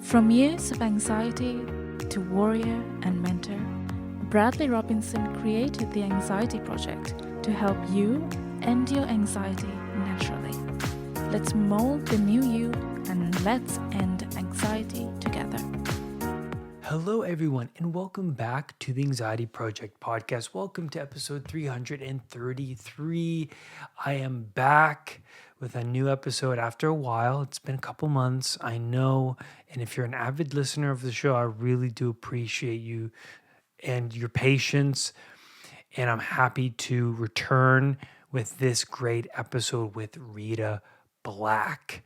From years of anxiety to warrior and mentor, Bradley Robinson created the Anxiety Project to help you end your anxiety naturally. Let's mold the new you and let's end anxiety together. Hello, everyone, and welcome back to the Anxiety Project podcast. Welcome to episode 333. I am back with a new episode after a while. It's been a couple months, I know. And if you're an avid listener of the show, I really do appreciate you and your patience. And I'm happy to return with this great episode with Rita Black.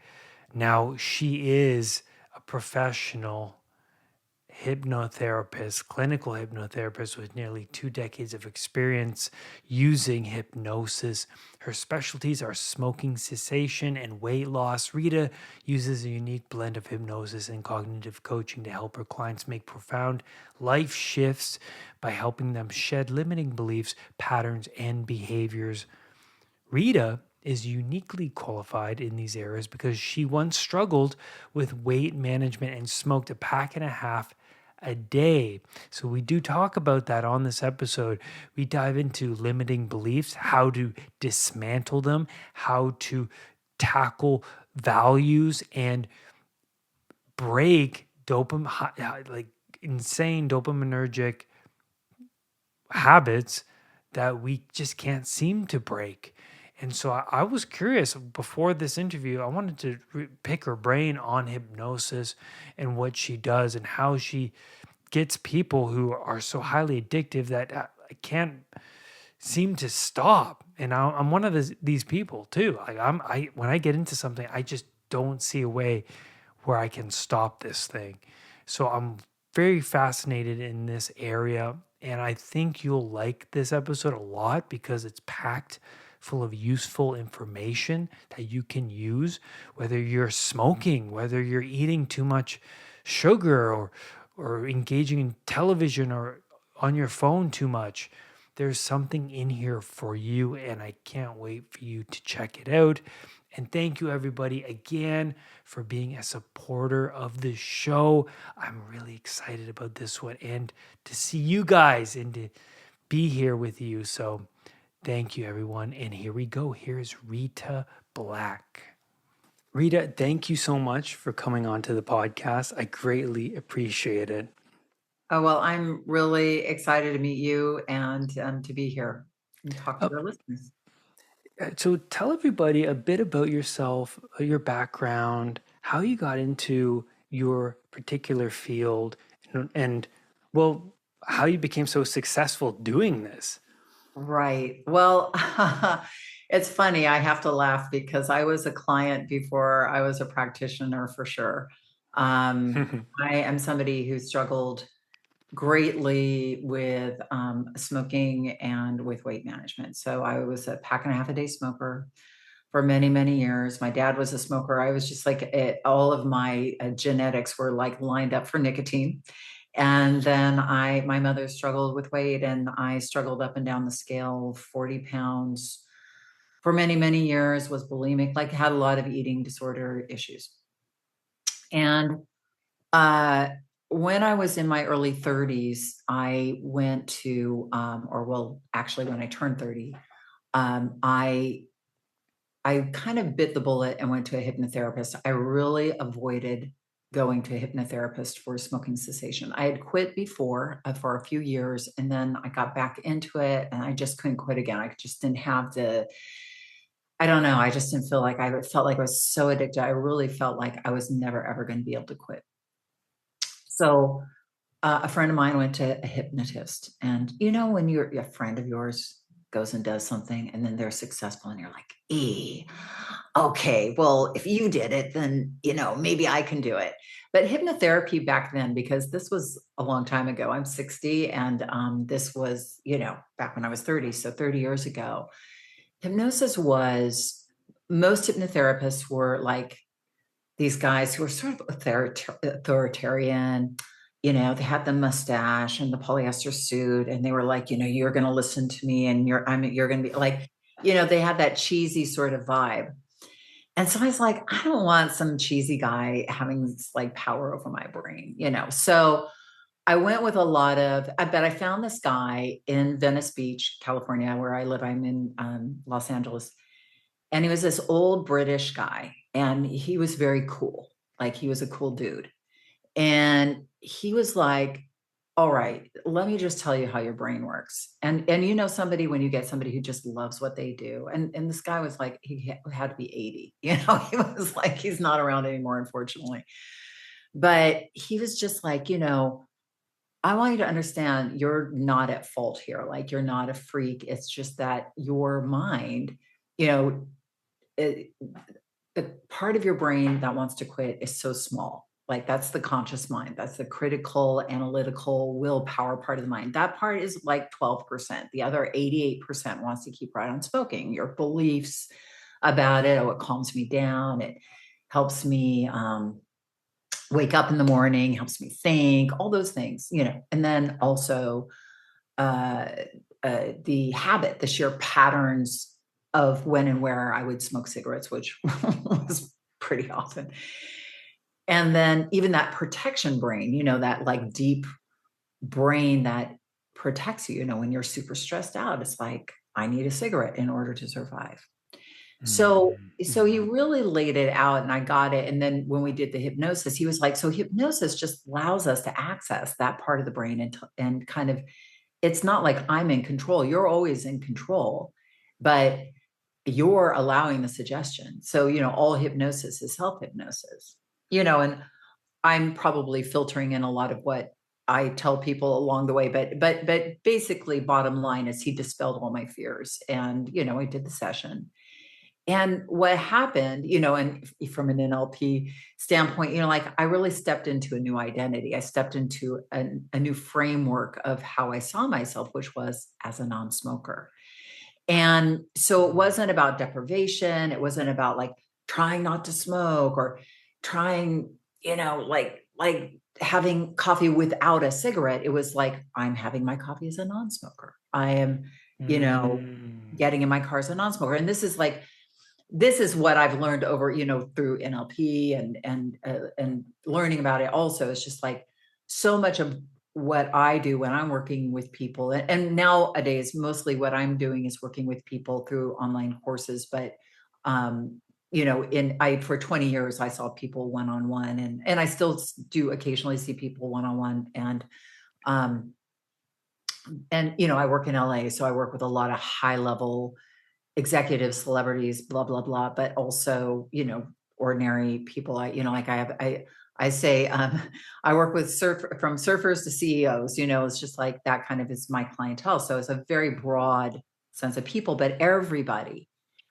Now, she is a professional hypnotherapist, clinical hypnotherapist with nearly 2 decades of experience using hypnosis. Her specialties are smoking cessation and weight loss. Rita uses a unique blend of hypnosis and cognitive coaching to help her clients make profound life shifts by helping them shed limiting beliefs, patterns, and behaviors. Rita is uniquely qualified in these areas because she once struggled with weight management and smoked a pack and a half a day. So we do talk about that on this episode. We dive into limiting beliefs, how to dismantle them, how to tackle values and break like insane dopaminergic habits that we just can't seem to break. And so I was curious before this interview. I wanted to pick her brain on hypnosis and what she does and how she gets people who are so highly addictive that I can't seem to stop. And I'm one of these people too. Like when I get into something, I just don't see a way where I can stop this thing. So I'm very fascinated in this area. And I think you'll like this episode a lot because it's packed full of useful information that you can use, whether you're smoking, whether you're eating too much sugar or engaging in television or on your phone too much. There's something in here for you, and I can't wait for you to check it out. And thank you, everybody, again for being a supporter of this show. I'm really excited about this one and to see you guys and to be here with you. So thank you, everyone. And here we go. Here's Rita Black. Rita, thank you so much for coming on to the podcast. I greatly appreciate it. Oh, well, I'm really excited to meet you and to be here and talk to your listeners. So tell everybody a bit about yourself, your background, how you got into your particular field, and well, how you became so successful doing this. Right. Well, it's funny. I have to laugh because I was a client before I was a practitioner for sure. I am somebody who struggled greatly with smoking and with weight management. So I was a pack and a half a day smoker for many, many years. My dad was a smoker. I was just like all of my genetics were like lined up for nicotine. And then my mother struggled with weight and I struggled up and down the scale, 40 pounds for many, many years, was bulimic, like had a lot of eating disorder issues. And when I was in my early 30s, I went to, actually when I turned 30, I kind of bit the bullet and went to a hypnotherapist. I really avoided going to a hypnotherapist for smoking cessation. I had quit before for a few years, and then I got back into it, and I just couldn't quit again. I just didn't have I don't know. I just didn't feel like I felt like I was so addicted. I really felt like I was never ever going to be able to quit. So a friend of mine went to a hypnotist, and when a friend of yours goes and does something and then they're successful and you're like, okay, well, if you did it, then, maybe I can do it. But hypnotherapy back then, because this was a long time ago, I'm 60 and this was, back when I was 30. So 30 years ago, hypnosis was, most hypnotherapists were like these guys who were sort of authoritarian. They had the mustache and the polyester suit, and they were like, you're going to listen to me, and you're going to be like, they had that cheesy sort of vibe. And so I was like, I don't want some cheesy guy having this like power over my brain, you know? So I went with a lot of, but I found this guy in Venice Beach, California, where I live. I'm in Los Angeles. And he was this old British guy, and he was very cool. Like, he was a cool dude. And he was like, all right, let me just tell you how your brain works. And you know, somebody, when you get somebody who just loves what they do, and this guy was like, he had to be 80, you know, he was like, he's not around anymore, unfortunately. But he was just like, you know, I want you to understand you're not at fault here. Like, you're not a freak. It's just that your mind, you know, it, the part of your brain that wants to quit is so small. Like, that's the conscious mind. That's the critical, analytical, willpower part of the mind. That part is like 12%. The other 88% wants to keep right on smoking. Your beliefs about it. Oh, it calms me down. It helps me wake up in the morning, helps me think, all those things, you know. And then also uh, the habit, the sheer patterns of when and where I would smoke cigarettes, which was pretty often. And then even that protection brain, you know, that like deep brain that protects you, you know, when you're super stressed out, it's like, I need a cigarette in order to survive. So he Mm-hmm. really laid it out, and I got it. And then when we did the hypnosis, he was like, so hypnosis just allows us to access that part of the brain and kind of, it's not like I'm in control. You're always in control, but you're allowing the suggestion. So, you know, all hypnosis is self hypnosis, you know, and I'm probably filtering in a lot of what I tell people along the way, but basically bottom line is he dispelled all my fears. And, you know, I did the session. And what happened, you know, and from an NLP standpoint, you know, like, I really stepped into a new identity. I stepped into a new framework of how I saw myself, which was as a non-smoker. And so it wasn't about deprivation. It wasn't about like trying not to smoke or trying, you know, like having coffee without a cigarette. It was like, I'm having my coffee as a non-smoker. I am, you know, Mm. getting in my car as a non-smoker. And this is what I've learned over, you know, through NLP and learning about it also. It's just like so much of what I do when I'm working with people, and nowadays mostly what I'm doing is working with people through online courses. But you know, for 20 years I saw people one-on-one, and I still do occasionally see people one-on-one, um, and you know, I work in LA, so I work with a lot of high level executives, celebrities, blah, blah, blah, but also, you know, ordinary people. You know, like I say, I work with from surfers to CEOs, you know, it's just like that kind of is my clientele. So it's a very broad sense of people, but everybody,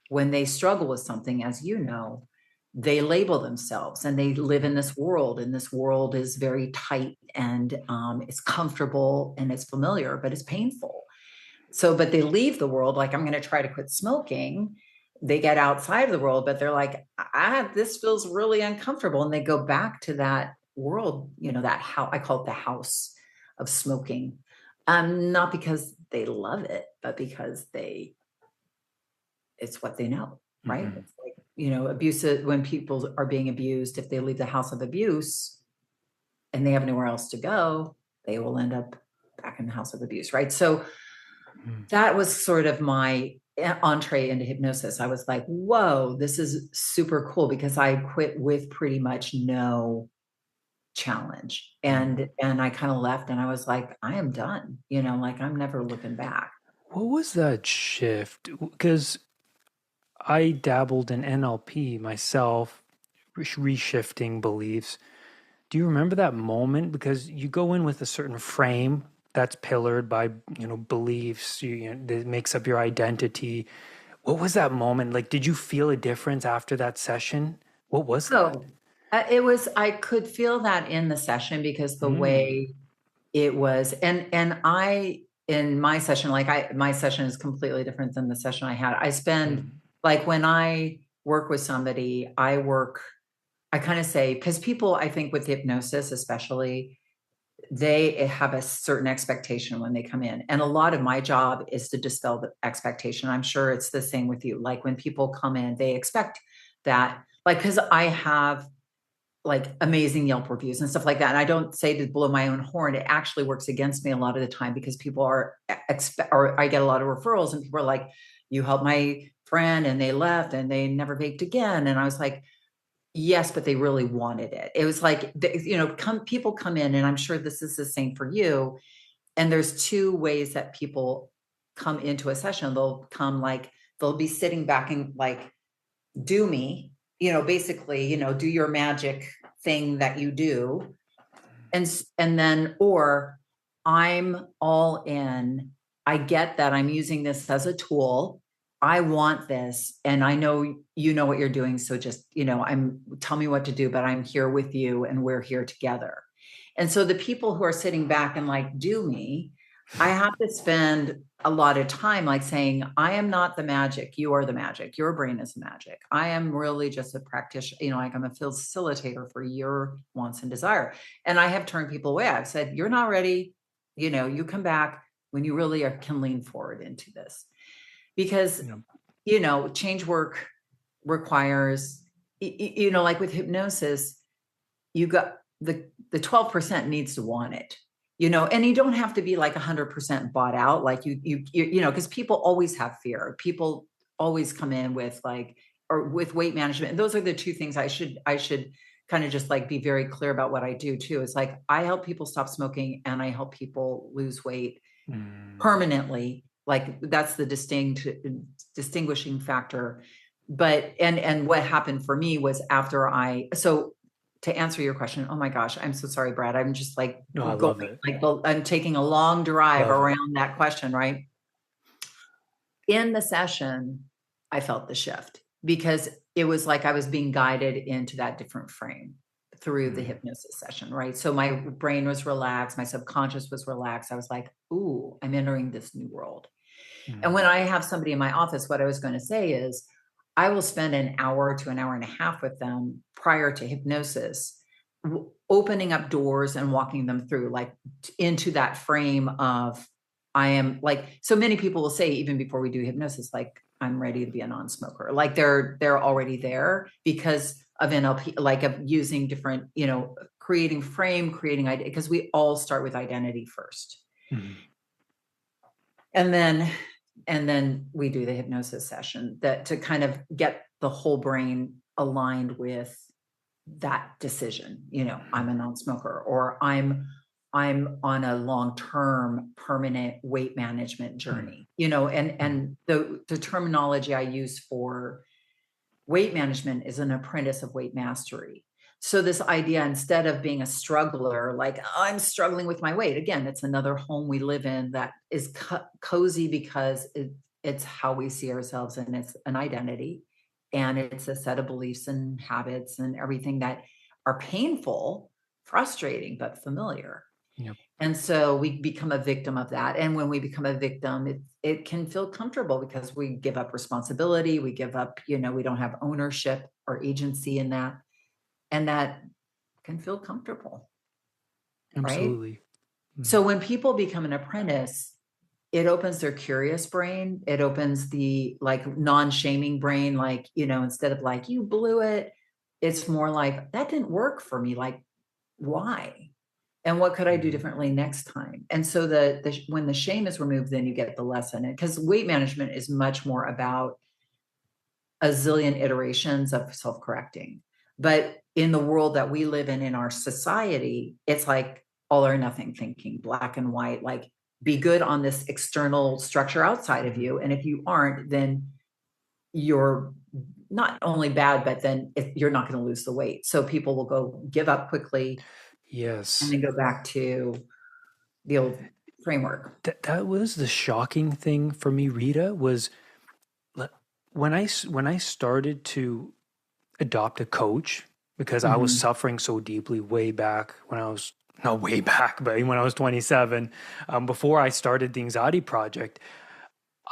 when they struggle with something, as you know, they label themselves and they live in this world, and this world is very tight and it's comfortable and it's familiar, but it's painful. So, but they leave the world like, I'm going to try to quit smoking. They get outside of the world, but they're like, this feels really uncomfortable. And they go back to that world, you know, that how I call it the house of smoking. Not because they love it, but because it's what they know, right? Mm-hmm. It's like, you know, abusive, when people are being abused, if they leave the house of abuse and they have nowhere else to go, they will end up back in the house of abuse, right? So that was sort of my entree into hypnosis. I was like, whoa, this is super cool, because I quit with pretty much no challenge. And I kind of left, and I was like, I am done, you know, like, I'm never looking back. What was that shift? Because I dabbled in NLP myself, reshifting beliefs. Do you remember that moment? Because you go in with a certain frame that's pillared by, you know, beliefs, that makes up your identity. What was that moment? Like, did you feel a difference after that session? What was that? So I could feel that in the session, because the Mm, way it was, and in my session, like, my session is completely different than the session I had. I spend, mm, like, when I work with somebody, I kind of say, because people, I think with hypnosis, especially, they have a certain expectation when they come in. And a lot of my job is to dispel the expectation. I'm sure it's the same with you. Like, when people come in, they expect that, like, because I have like amazing Yelp reviews and stuff like that. And I don't say to blow my own horn. It actually works against me a lot of the time because people are or I get a lot of referrals and people are like, you helped my friend and they left and they never vaped again. And I was like, yes, but they really wanted it. It was like, people come in, and I'm sure this is the same for you. And there's two ways that people come into a session. They'll come like, they'll be sitting back and like, do me, basically, do your magic thing that you do. And then, or I'm all in. I get that I'm using this as a tool. I want this. And I know, what you're doing. So just, tell me what to do, but I'm here with you and we're here together. And so the people who are sitting back and like, do me, I have to spend a lot of time like saying, I am not the magic. You are the magic. Your brain is the magic. I am really just a practitioner, like I'm a facilitator for your wants and desire. And I have turned people away. I've said, you're not ready. You come back when you really can lean forward into this. Because, change work requires, like with hypnosis, you got the 12% needs to want it, and you don't have to be like 100% bought out. Like because people always have fear. People always come in with like, or with weight management. And those are the two things I should kind of just like be very clear about what I do too. It's like, I help people stop smoking and I help people lose weight permanently. Like that's the distinguishing factor. But, and what happened for me was so to answer your question, oh my gosh, I'm so sorry, Brad. I'm just like, No, I love it. Like I'm taking a long drive around that question, right? In the session, I felt the shift because it was like I was being guided into that different frame through the hypnosis session, right? So my brain was relaxed, my subconscious was relaxed. I was like, ooh, I'm entering this new world. And when I have somebody in my office, what I was going to say is, I will spend an hour to an hour and a half with them prior to hypnosis, opening up doors and walking them through, like into that frame of, I am like, so many people will say, even before we do hypnosis, like, I'm ready to be a non-smoker. Like they're already there because of NLP, like of using different, creating frame, creating idea, because we all start with identity first. And then we do the hypnosis session to kind of get the whole brain aligned with that decision. I'm a non-smoker, or I'm on a long-term permanent weight management journey, and the terminology I use for weight management is an apprentice of weight mastery. So this idea, instead of being a struggler, like I'm struggling with my weight, again, it's another home we live in that is cozy because it's how we see ourselves, and it's an identity, and it's a set of beliefs and habits and everything that are painful, frustrating, but familiar. Yep. And so we become a victim of that. And when we become a victim, it can feel comfortable because we give up responsibility. We give up, we don't have ownership or agency in that. And that can feel comfortable. Absolutely. Right? So when people become an apprentice, it opens their curious brain. It opens the like non-shaming brain. Like, instead of like, you blew it, it's more like, that didn't work for me. Like, why? And what could I do differently next time? And so when the shame is removed, then you get the lesson. Because weight management is much more about a zillion iterations of self-correcting. But in the world that we live in our society, it's like all or nothing thinking, black and white, like be good on this external structure outside of you. And if you aren't, then you're not only bad, but then you're not going to lose the weight. So people will go give up quickly. Yes. And then go back to the old framework. That was the shocking thing for me, Rita, was when I started to adopt a coach, because I was suffering so deeply way back when I was, not way back, but when I was 27, before I started the Anxiety Project,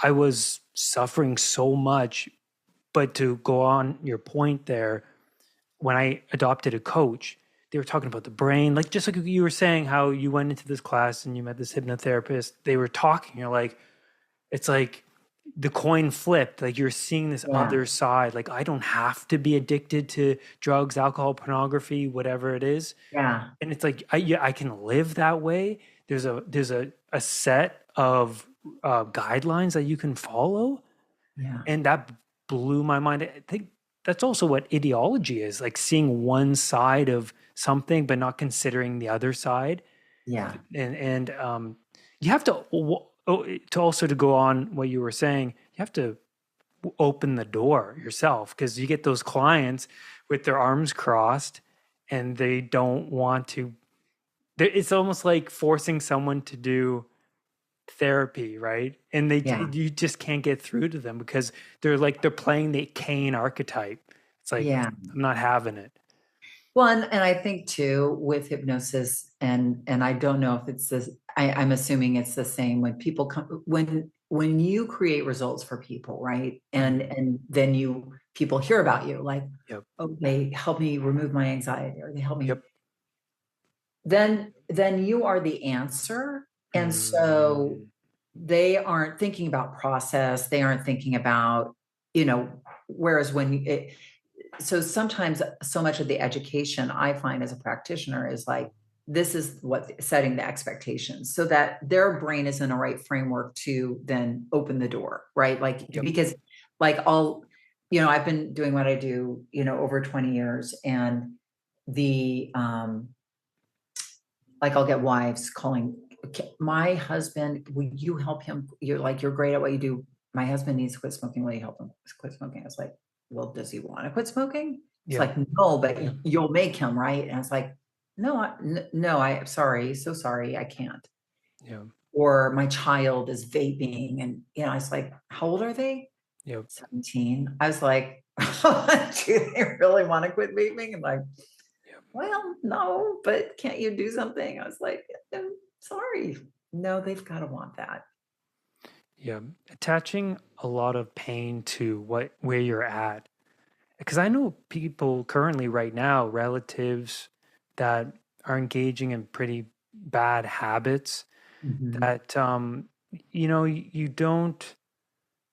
I was suffering so much. But to go on your point there, when I adopted a coach, they were talking about the brain, like just like you were saying, how you went into this class and you met this hypnotherapist. They were talking. You're like, it's like the coin flipped, like you're seeing this Yeah. other side. Like, I don't have to be addicted to drugs, alcohol, pornography, whatever it is. Yeah. And it's like, yeah, I can live that way. There's a set of guidelines that you can follow. Yeah. And that blew my mind. I think that's also what ideology is, like seeing one side of something, but not considering the other side. Yeah. And you have to also, to go on what you were saying, you have to open the door yourself, because you get those clients with their arms crossed and they don't want to. It's almost like forcing someone to do therapy, right? And Yeah. you just can't get through to them because they're playing the Cain archetype. It's like, Yeah. I'm not having it. Well, and I think too with hypnosis, and I don't know if it's this. I'm assuming it's the same when people come, when you create results for people, right? And then people hear about you, like, Yep. oh, they help me remove my anxiety, or they help me. Yep. Then you are the answer, and so Mm. they aren't thinking about process. They aren't thinking about, whereas when it, so sometimes so much of the education I find as a practitioner is like, this is what setting the expectations so that their brain is in a right framework to then open the door, right? Like, Yep. because like I've been doing what I do, over 20 years, and the, like I'll get wives calling, my husband, will you help him? You're great at what you do. My husband needs to quit smoking. Will you help him quit smoking? I was like, well, does he want to quit smoking? It's Yeah. like, no, but you'll make him, right? And I was like, no, no, I'm sorry. So sorry. I can't. Yeah. Or my child is vaping, and, I was like, how old are they? Yep. 17. I was like, do they really want to quit vaping? And like, Yep. well, no, but can't you do something? I was like, I'm sorry. No, they've got to want that. Yeah. Attaching a lot of pain to where you're at. Because I know people currently right now, relatives that are engaging in pretty bad habits Mhm. that you don't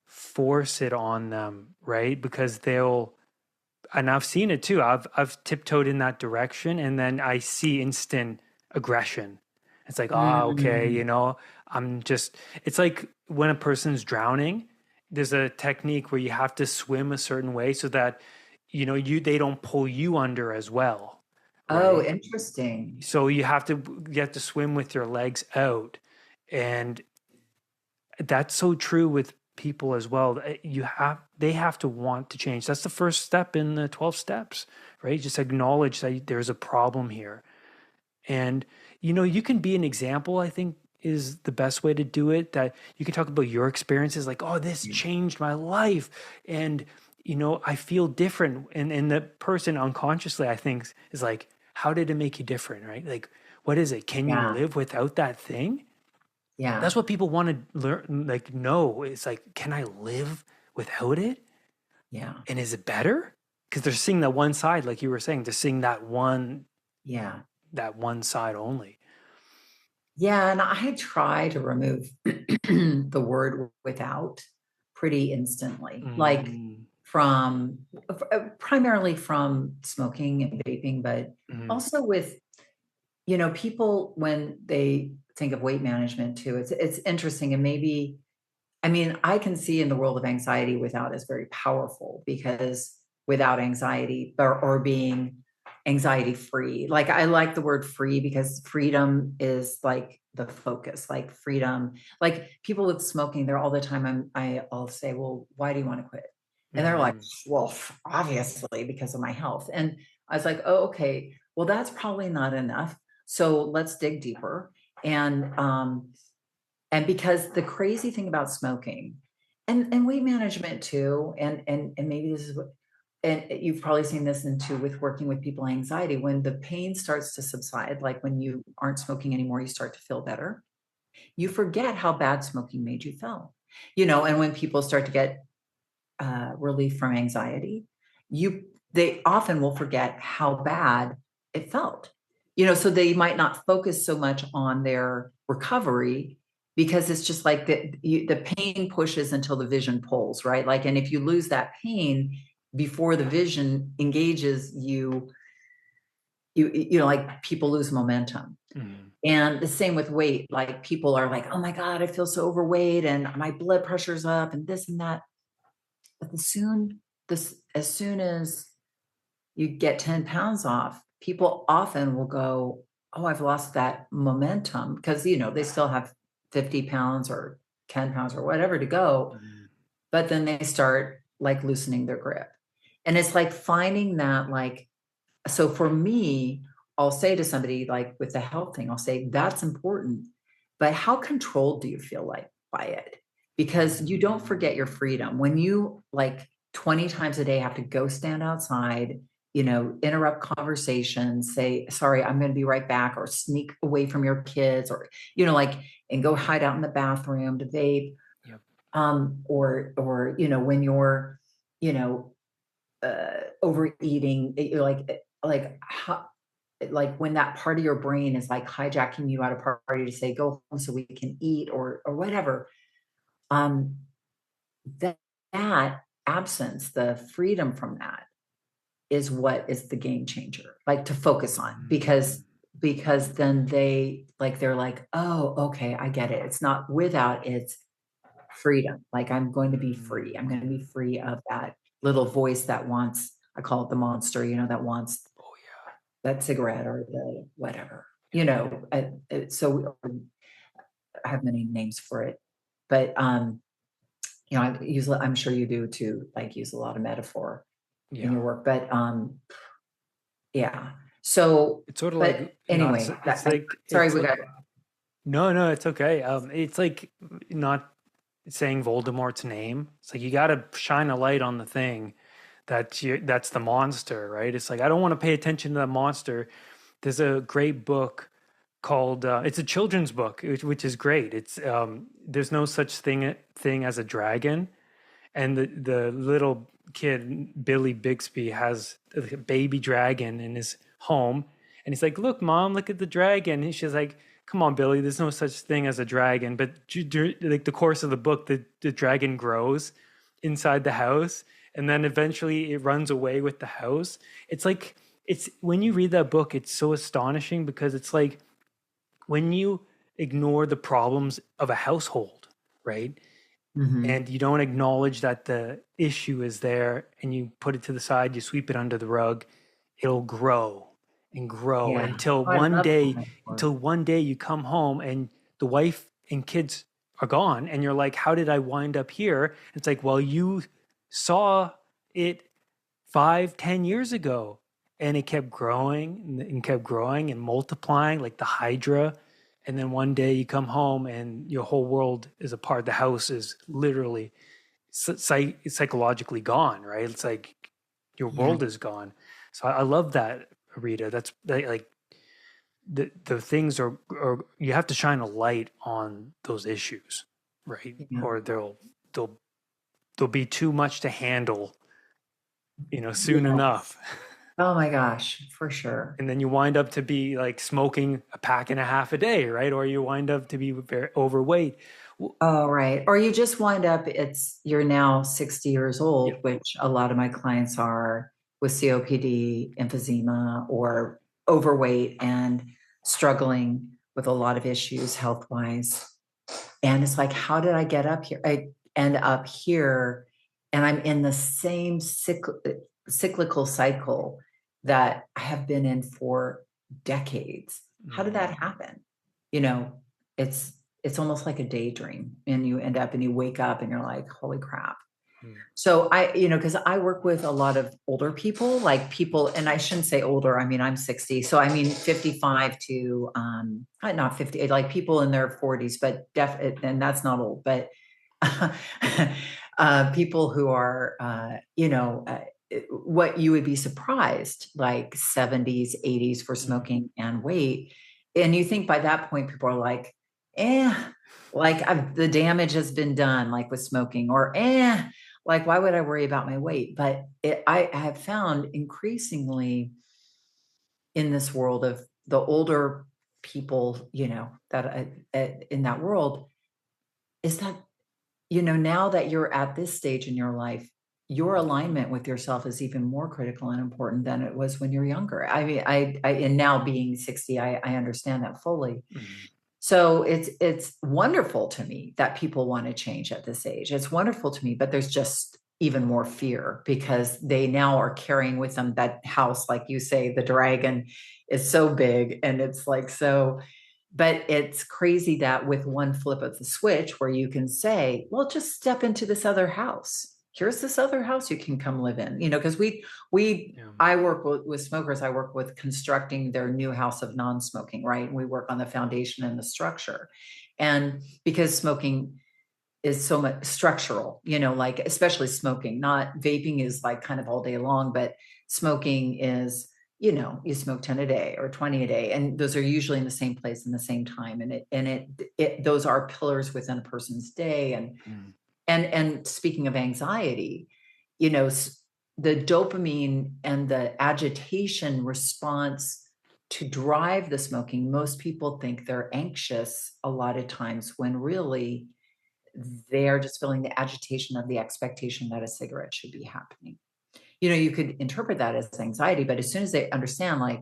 force it on them, right? Because and I've seen it too. I've tiptoed in that direction, and then I see instant aggression. It's like, okay, Mm. it's like when a person's drowning, there's a technique where you have to swim a certain way so that they don't pull you under as well, Oh, right? interesting. So you have to swim with your legs out. And that's so true with people as well. They have to want to change. That's the first step in the 12 steps, right? Just acknowledge that there's a problem here. And you can be an example, I think, is the best way to do it. That you can talk about your experiences, like, oh, this changed my life, and I feel different. And the person unconsciously, I think, is like, how did it make you different, right? Like, what is it? Can you Yeah. live without that thing? Yeah. That's what people want to learn, like, know. It's like, can I live without it? Yeah. And is it better? Because they're seeing that one side, like you were saying, they're seeing Yeah. that one side only. Yeah. And I try to remove the word without pretty instantly, like Mm, primarily from smoking and vaping, but mm, also with, people when they think of weight management too. It's interesting, and maybe, I mean, I can see in the world of anxiety without is very powerful, because without anxiety, or being anxiety free. Like, I like the word free because freedom is like the focus, like freedom. Like, people with smoking, they're all the time. I'll say, well, why do you want to quit? And they're like, mm, well, obviously because of my health. And I was like, oh, okay, well, that's probably not enough. So let's dig deeper. And because the crazy thing about smoking and weight management too, and maybe this is what, and you've probably seen this into with working with people with anxiety, when the pain starts to subside, like when you aren't smoking anymore, you start to feel better. You forget how bad smoking made you feel, and when people start to get relief from anxiety, they often will forget how bad it felt. So they might not focus so much on their recovery, because it's just like the pain pushes until the vision pulls, right? Like, and if you lose that pain before the vision engages you, you know, like people lose momentum. Mm. And the same with weight. Like people are like, oh my God, I feel so overweight and my blood pressure's up and this and that. But as soon as you get 10 pounds off, people often will go, oh, I've lost that momentum, because, you know, they still have 50 pounds or 10 pounds or whatever to go. Mm. But then they start like loosening their grip. And it's like finding that, like, so for me, I'll say to somebody like with the health thing, I'll say that's important, but how controlled do you feel like by it? Because you don't forget your freedom when you like 20 times a day have to go stand outside, you know, interrupt conversations, say, sorry, I'm going to be right back, or sneak away from your kids, or, you know, like, and go hide out in the bathroom to vape. Yep. Or, you know, when you're, you know, overeating, you're like how, like when that part of your brain is like hijacking you at a party to say go home so we can eat, or whatever. um that, that absence, the freedom from that, is what is the game changer, like to focus on, because then they're like, oh, okay, I get it, it's not without, it's freedom. Like, I'm going to be free. I'm going to be free of that little voice that wants, I call it the monster, you know, that wants Oh yeah. that cigarette or the whatever, you know. So I have many names for it, but you know, I'm sure you do too, like use a lot of metaphor in Yeah. your work, but yeah. So, It's sort of like but not. anyway, It's like sorry, it's we like got, no, it's okay. It's like not saying Voldemort's name. It's like you got to shine a light on the thing that's the monster, right? It's like I don't want to pay attention to that monster. There's a great book called it's a children's book, which is great. It's there's no such thing as a dragon, and the little kid Billy Bixby has a baby dragon in his home, and he's like, "Look, mom, look at the dragon." And she's like, "Come on, Billy, there's no such thing as a dragon." But like the course of the book, the dragon grows inside the house, and then eventually it runs away with the house. It's like it's when you read that book, it's so astonishing because it's like when you ignore the problems of a household, right? mhm. And you don't acknowledge that the issue is there and you put it to the side, you sweep it under the rug, it'll grow and grow Yeah. until Oh, I one love that day, metaphor. you come home and the wife and kids are gone and you're like, how did I wind up here? It's like, well, you saw it 5, 10 years ago. And it kept growing and kept growing and multiplying like the Hydra. And then one day you come home and your whole world is apart. The house is literally psychologically gone, right? It's like your Yeah. world is gone. So I love that, Rita. That's like the things are you have to shine a light on those issues, right? Yeah. Or they'll there'll be too much to handle, soon Yes. enough. Oh my gosh, for sure. And then you wind up to be like smoking a pack and a half a day, right? Or you wind up to be very overweight. Oh, right. Or you just wind up, you're now 60 years Yeah. old, which a lot of my clients are, with COPD, emphysema, or overweight and struggling with a lot of issues health wise. And it's like, how did I get up here? I end up here and I'm in the same cyclical cycle that I have been in for decades. How did that happen? You know, it's it's almost like a daydream, and you end up and you wake up and you're like, holy crap. Mm. So because I work with a lot of older people, like people, and I shouldn't say older, I mean, I'm 60. So I mean 55 to not 50, like people in their 40s, but and that's not old, but people who are what you would be surprised, like 70s, 80s for smoking and weight. And you think by that point, people are like, like the damage has been done, like with smoking, or like, why would I worry about my weight? But I have found increasingly in this world of the older people, that in that world, is that, now that you're at this stage in your life, your alignment with yourself is even more critical and important than it was when you're younger. I mean, and now being 60, I understand that fully. Mhm. So it's wonderful to me that people want to change at this age. It's wonderful to me, but there's just even more fear because they now are carrying with them that house, like you say, the dragon is so big and it's like so. But it's crazy that with one flip of the switch where you can say, well, just step into this other house. Here's this other house you can come live in, because Yeah. I work with smokers. I work with constructing their new house of non-smoking, right? And we work on the foundation and the structure. And because smoking is so much structural, like especially smoking, not vaping is like kind of all day long, but smoking is, you smoke 10 a day or 20 a day. And those are usually in the same place in the same time. And those are pillars within a person's day. Mhm. And speaking of anxiety, you know, the dopamine and the agitation response to drive the smoking, most people think they're anxious a lot of times when really they're just feeling the agitation of the expectation that a cigarette should be happening. You could interpret that as anxiety, but as soon as they understand, like,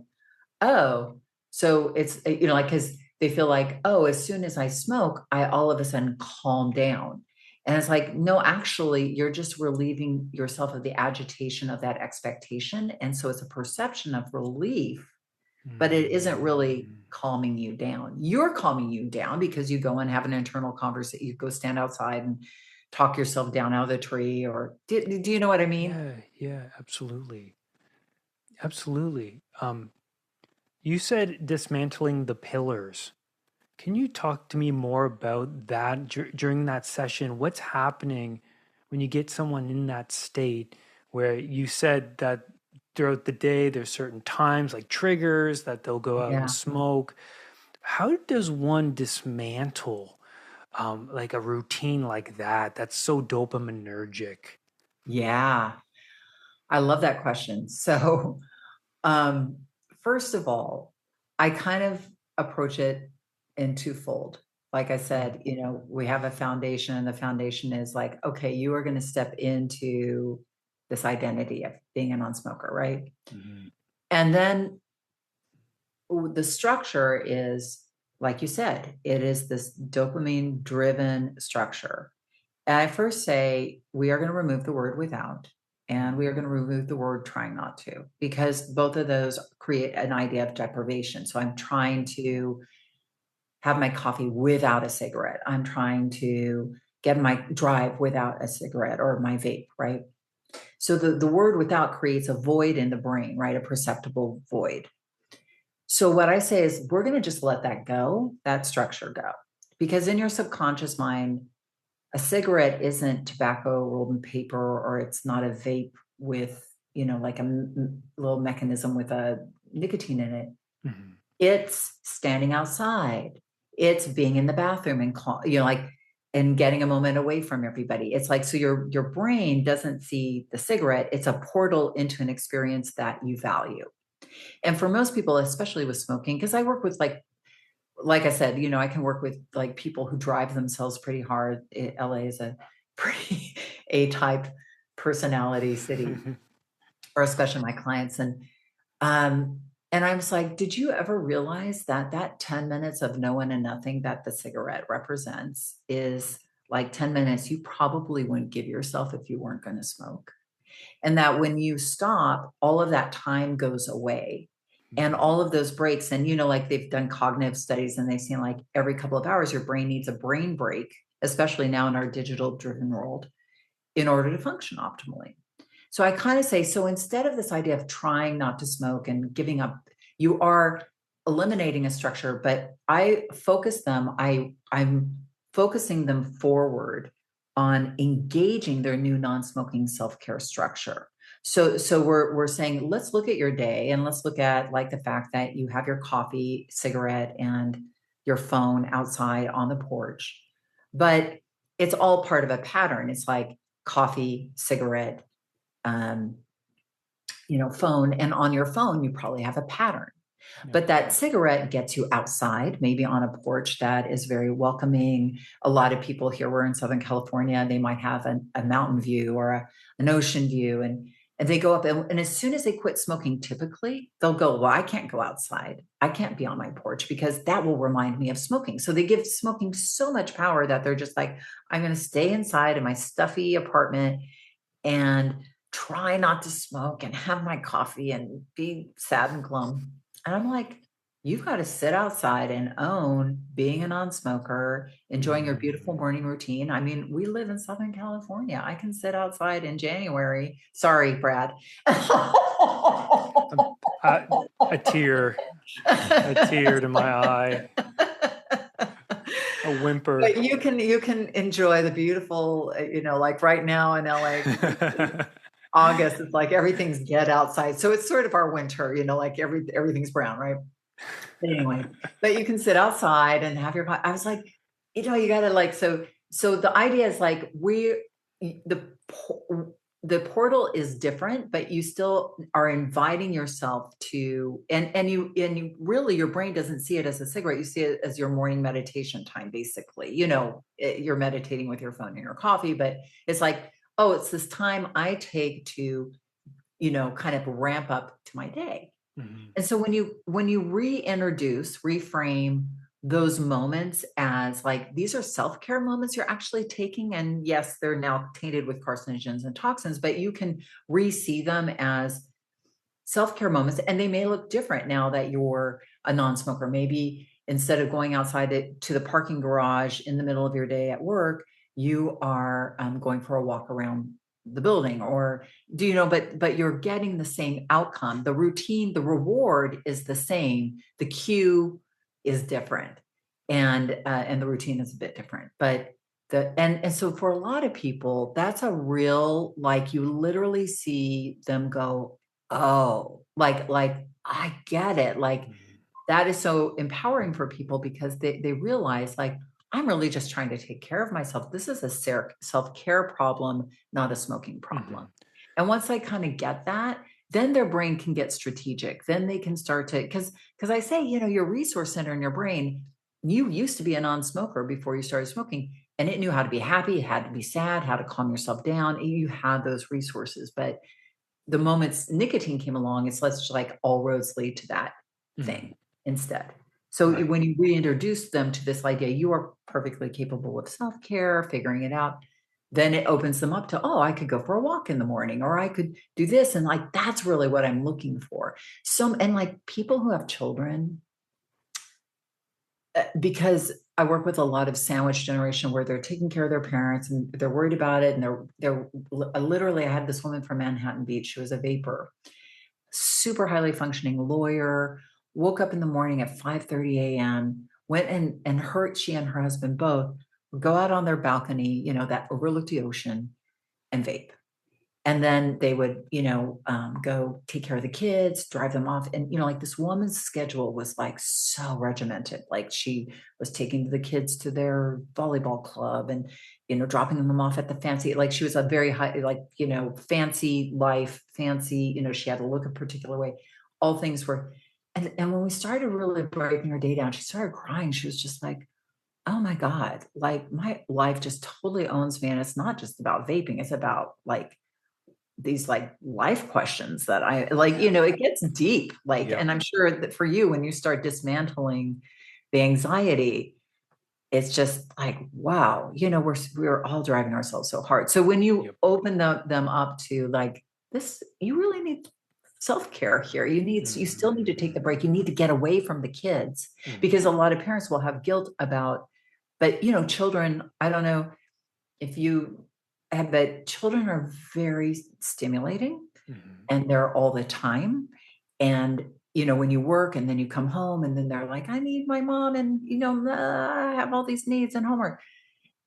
oh, so it's, like, because they feel like, oh, as soon as I smoke, I all of a sudden calm down. And it's like, no, actually, you're just relieving yourself of the agitation of that expectation. And so it's a perception of relief, but it isn't really Mhm. calming you down. You're calming you down because you go and have an internal conversation. You go stand outside and talk yourself down out of the tree, or do you know what I mean? Yeah, yeah, absolutely. Absolutely. You said dismantling the pillars. Can you talk to me more about that during that session? What's happening when you get someone in that state where you said that throughout the day there's certain times like triggers that they'll go out and Yeah. smoke? How does one dismantle like a routine like that that's so dopaminergic? Yeah. I love that question. So, um, first of all, I kind of approach it in twofold. Like I Mm, said, we have a foundation, and the foundation is like, okay, you are going to step into this identity of being a non-smoker, right? mhm, And then the structure is, like you said, it is this dopamine driven structure. And I first say we are going to remove the word without, and we are going to remove the word trying not to, because both of those create an idea of deprivation. So I'm trying to have my coffee without a cigarette. I'm trying to get my drive without a cigarette or my vape, right? So the word without creates a void in the brain, right? A perceptible void. So what I say is we're going to just let that go, that structure go. Because in your subconscious mind, a cigarette isn't tobacco rolled in paper, or it's not a vape with, like a little mechanism with a nicotine in it. mhm. It's standing outside. It's being in the bathroom and like, and getting a moment away from everybody. It's like, so your brain doesn't see the cigarette. It's a portal into an experience that you value. And for most people, especially with smoking, because I work with like I said, I can work with like people who drive themselves pretty hard. LA is a pretty A-type personality city, or especially my clients. Um, and I was like, did you ever realize that that 10 minutes of no one and nothing that the cigarette represents is like 10 minutes you probably wouldn't give yourself if you weren't going to smoke? And that when you stop, all of that time goes away. And Mhm. all of those breaks, and like they've done cognitive studies and they've seen like every couple of hours, your brain needs a brain break, especially now in our digital driven world, in order to function optimally. So I kind of say, so instead of this idea of trying not to smoke and giving up, you are eliminating a structure, but I focus them, I'm focusing them forward on engaging their new non-smoking self-care structure. So we're saying, let's look at your day, and let's look at like the fact that you have your coffee, cigarette, and your phone outside on the porch. But it's all part of a pattern. It's like coffee, cigarette, um, phone. And on your phone, you probably have a pattern. But that cigarette gets you outside, maybe on a porch that is very welcoming. A lot of people here, we're in Southern California, they might have a mountain view or an ocean view. And they go up and as soon as they quit smoking, typically they'll go, well, I can't go outside. I can't be on my porch because that will remind me of smoking. So they give smoking so much power that they're just like, I'm going to stay inside in my stuffy apartment and try not to smoke and have my coffee and be sad and glum. And I'm like, you've got to sit outside and own being a non-smoker, enjoying your beautiful morning routine. I mean, we live in Southern California. I can sit outside in January. Sorry, Brad. A tear to my eye. A whimper. But you can enjoy the beautiful, like right now in LA, August, it's like everything's dead outside. So it's sort of our winter, like everything's brown, right? But anyway, but you can sit outside and have your, I was like, you gotta like, so the idea is like the portal is different, but you still are inviting yourself to, and you really, your brain doesn't see it as a cigarette. You see it as your morning meditation time, basically. You're meditating with your phone and your coffee, but it's like, oh, it's this time I take to, kind of ramp up to my day. Mm-hmm. And so when you reintroduce, reframe those moments as like, these are self-care moments you're actually taking. And yes, they're now tainted with carcinogens and toxins, but you can re-see them as self-care moments. And they may look different now that you're a non-smoker. Maybe instead of going outside to the parking garage in the middle of your day at work, you are going for a walk around the building, or but you're getting the same outcome. The routine, the reward is the same. The cue is different, and the routine is a bit different. But and so for a lot of people, that's a real, like, you literally see them go, oh, like I get it. Like that is so empowering for people because they realize, like, I'm really just trying to take care of myself. This is a self-care problem, not a smoking problem. Mm-hmm. And once I kind of get that, then their brain can get strategic. Then they can start to, because I say, your resource center in your brain, you used to be a non-smoker before you started smoking, and it knew how to be happy, it had to be sad, how to calm yourself down. You had those resources. But the moments nicotine came along, it's let's like all roads lead to that thing instead. So right. When you reintroduce them to this idea, you are perfectly capable of self-care, figuring it out, then it opens them up to, oh, I could go for a walk in the morning, or I could do this. And like, that's really what I'm looking for. And like people who have children, because I work with a lot of sandwich generation where they're taking care of their parents and they're worried about it. And they're literally, I had this woman from Manhattan Beach. She was a vapor, super highly functioning lawyer, woke up in the morning at 5:30 a.m., went and she and her husband both would go out on their balcony, that overlooked the ocean, and vape. And then they would, go take care of the kids, drive them off. And, like this woman's schedule was like so regimented. Like she was taking the kids to their volleyball club and, dropping them off at the fancy, like she was a very high, like, fancy life, fancy, she had to look a particular way. All things were, and when we started really breaking her day down, she started crying. She was just like, oh my God, like my life just totally owns me. And it's not just about vaping. It's about like these like life questions that I like, it gets deep. Like, yeah. And I'm sure that for you, when you start dismantling the anxiety, it's just like, wow, we're all driving ourselves so hard. So when you open them up to like this, you really need self-care here. You still need to take the break. You need to get away from the kids because a lot of parents will have guilt about, but children, I don't know if you have, but children are very stimulating and they're all the time. And, when you work and then you come home and then they're like, I need my mom and, I have all these needs and homework.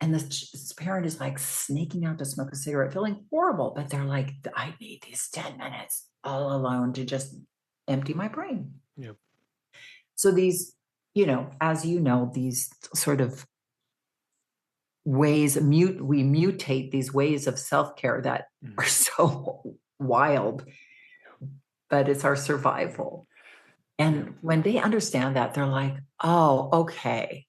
And this parent is like sneaking out to smoke a cigarette, feeling horrible, but they're like, I need these 10 minutes all alone to just empty my brain. Yep. So these, as these sort of ways, we mutate these ways of self-care that are so wild, but it's our survival. And when they understand that, they're like, oh, okay,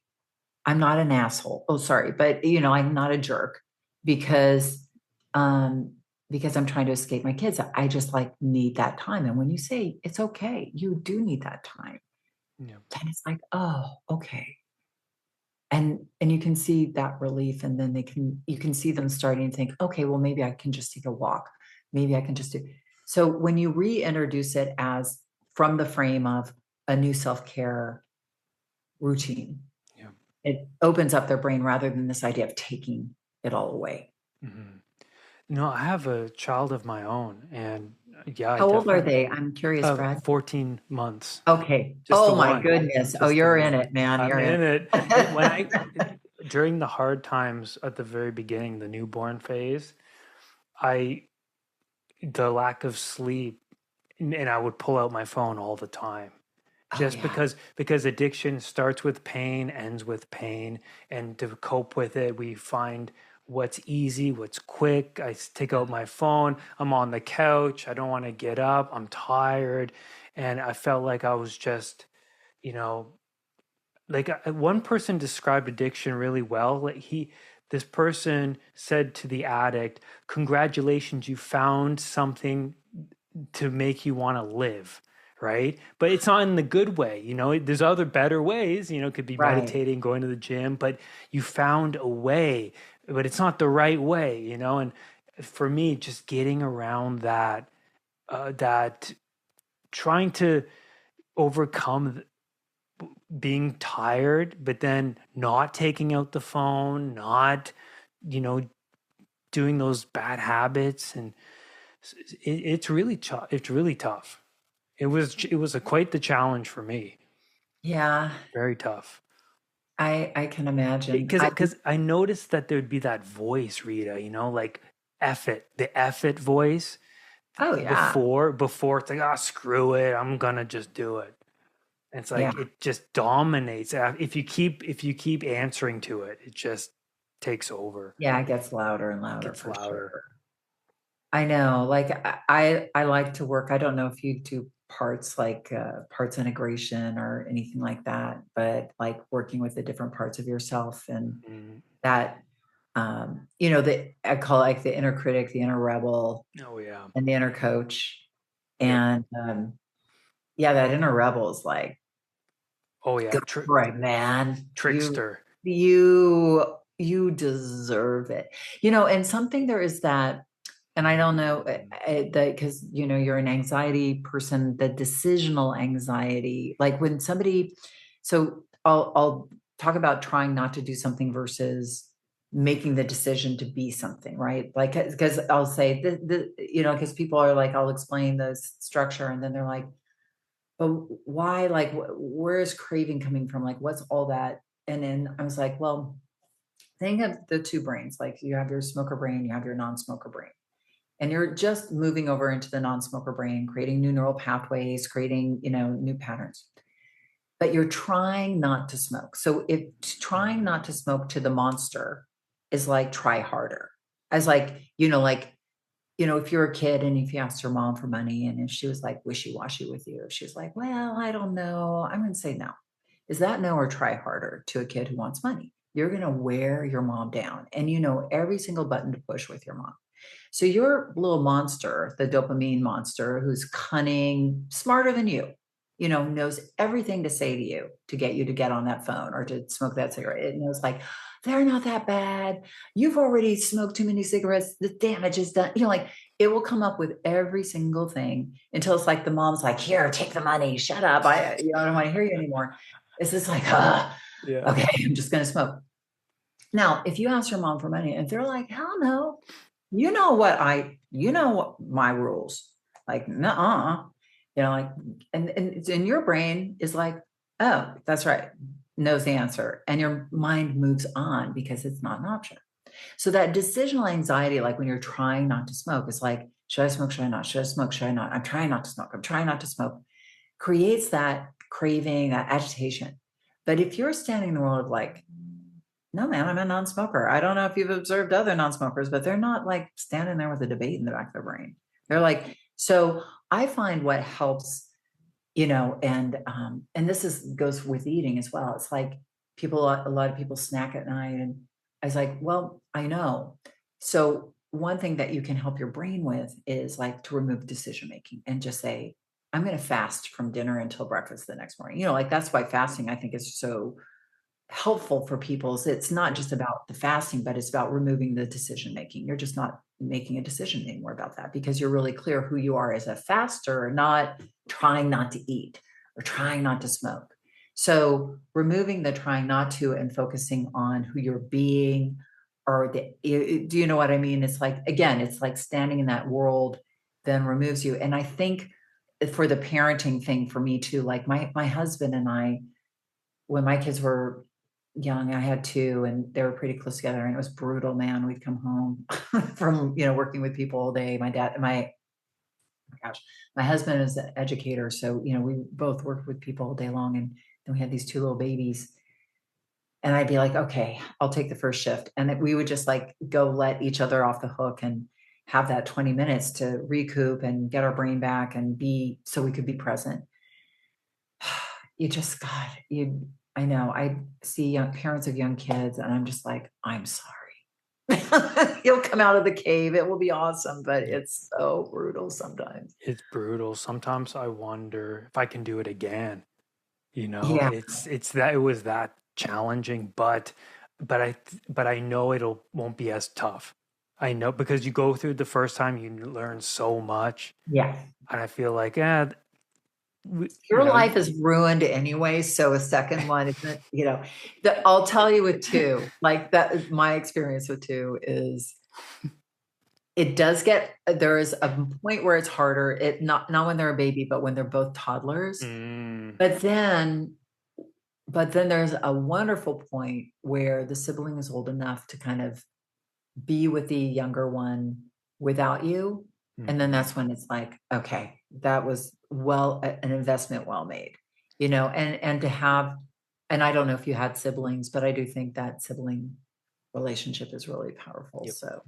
I'm not an asshole. Oh, sorry, but I'm not a jerk because um because I'm trying to escape my kids. I just like need that time. And when you say it's okay, you do need that time. Yeah. And it's like, oh, okay. And you can see that relief, and then you can see them starting to think, okay, well, maybe I can just take a walk. Maybe I can just do. So when you reintroduce it as from the frame of a new self-care routine, Yeah. it opens up their brain rather than this idea of taking it all away. Mm-hmm. No, I have a child of my own, and yeah, I How old are definitely they? I'm curious, Brad. 14 months. Okay. Just the Oh my one. goodness. Oh, Just the you're in one. it, man. I'm You're in in it. When it. during the hard times at the very beginning, the newborn phase, I the lack of sleep, and I would pull out my phone all the time. Oh Just yeah. because addiction starts with pain, ends with pain, and to cope with it, we find what's easy, what's quick. Take out my phone. I'm on the couch. I don't want to get up. I'm tired, and I felt like I was just, you know, like one person described addiction really well. This person said to the addict, "Congratulations, you found something to make you want to live." Right. But it's not in the good way. There's other better ways. It could be Right. meditating, going to the gym, but you found a way, but it's not the right way. And for me, just getting around that trying to overcome being tired, but then not taking out the phone, not, you know, doing those bad habits, and it's really tough. It was quite the challenge for me. Yeah. Very tough. I can imagine. Because I noticed that there'd be that voice, Rita, like the F it voice Oh yeah. before it's like, screw it, I'm gonna just do it. And it's Yeah. like it just dominates. If you keep answering to it, it just takes over. Yeah, it gets louder and louder Gets for louder. sure. I know. Like I like to work. I don't know if you do parts like parts integration or anything like that, but like working with the different parts of yourself and Mm. that the I call it like the inner critic, the inner rebel, Oh yeah. and the inner coach. Yep. And yeah, that inner rebel is like, Oh go yeah. for it, man. Trickster. You deserve it. And something there is that, and I don't know that because you're an anxiety person, the decisional anxiety, like when somebody, so I'll talk about trying not to do something versus making the decision to be something, right? Like, because I'll say because people are like, I'll explain the structure, and then they're like, but why? Like, where is craving coming from? Like, what's all that? And then I was like, well, think of the two brains. Like, you have your smoker brain, you have your non-smoker brain, and you're just moving over into the non-smoker brain, creating new neural pathways, creating new patterns. But you're trying not to smoke. So if trying not to smoke to the monster is like try harder, as like if you're a kid and if you asked your mom for money and if she was like wishy-washy with you, she's like, well, I don't know, I'm going to say no. Is that no or try harder to a kid who wants money? You're going to wear your mom down, and every single button to push with your mom. So your little monster, the dopamine monster, who's cunning, smarter than you, knows everything to say to you to get you to get on that phone or to smoke that cigarette. It knows like, they're not that bad. You've already smoked too many cigarettes. The damage is done. Like it will come up with every single thing until it's like the mom's like, here, take the money. Shut up. I don't want to hear you anymore. It's just like, Yeah. okay, I'm just going to smoke. Now, if you ask your mom for money and they're like, hell no, you know what my rules, like, nuh-uh, like, and in your brain is like, oh, that's right, knows the answer. And your mind moves on because it's not an option. So that decisional anxiety, like when you're trying not to smoke, is like, should I smoke? Should I not? Should I smoke? Should I not? I'm trying not to smoke. I'm trying not to smoke. Creates that craving, that agitation. But if you're standing in the world of like, no, man, I'm a non-smoker. I don't know if you've observed other non-smokers, but they're not like standing there with a debate in the back of their brain. They're like, so I find what helps and this goes with eating as well. It's like a lot of people snack at night, and I was like, well, I know. So one thing that you can help your brain with is like to remove decision making and just say, I'm going to fast from dinner until breakfast the next morning. Like that's why fasting I think is so helpful for people. So it's not just about the fasting, but it's about removing the decision making. You're just not making a decision anymore about that because you're really clear who you are as a faster, not trying not to eat or trying not to smoke. So removing the trying not to and focusing on who you're being, do you know what I mean? It's like, again, it's like standing in that world then removes you. And I think for the parenting thing for me too, like my husband and I, when my kids were young, I had two and they were pretty close together and it was brutal, man. We'd come home from, working with people all day. My husband is an educator. So, we both worked with people all day long, and then we had these two little babies. And I'd be like, okay, I'll take the first shift. And then we would just like go let each other off the hook and have that 20 minutes to recoup and get our brain back and so we could be present. I know, I see young parents of young kids and I'm just like, I'm sorry. You'll come out of the cave. It will be awesome, but it's so brutal sometimes. It's brutal. Sometimes I wonder if I can do it again. Yeah. It's that it was that challenging, but I know won't be as tough. I know because you go through the first time, you learn so much, Yeah. and I feel like, Your life is ruined anyway. So a second one isn't, I'll tell you with two, like that, my experience with two is there is a point where it's harder. Not when they're a baby, but when they're both toddlers. But then there's a wonderful point where the sibling is old enough to kind of be with the younger one without you. And then that's when it's like, okay, that was an investment well made, and to have, and I don't know if you had siblings, but I do think that sibling relationship is really powerful. Yep. So,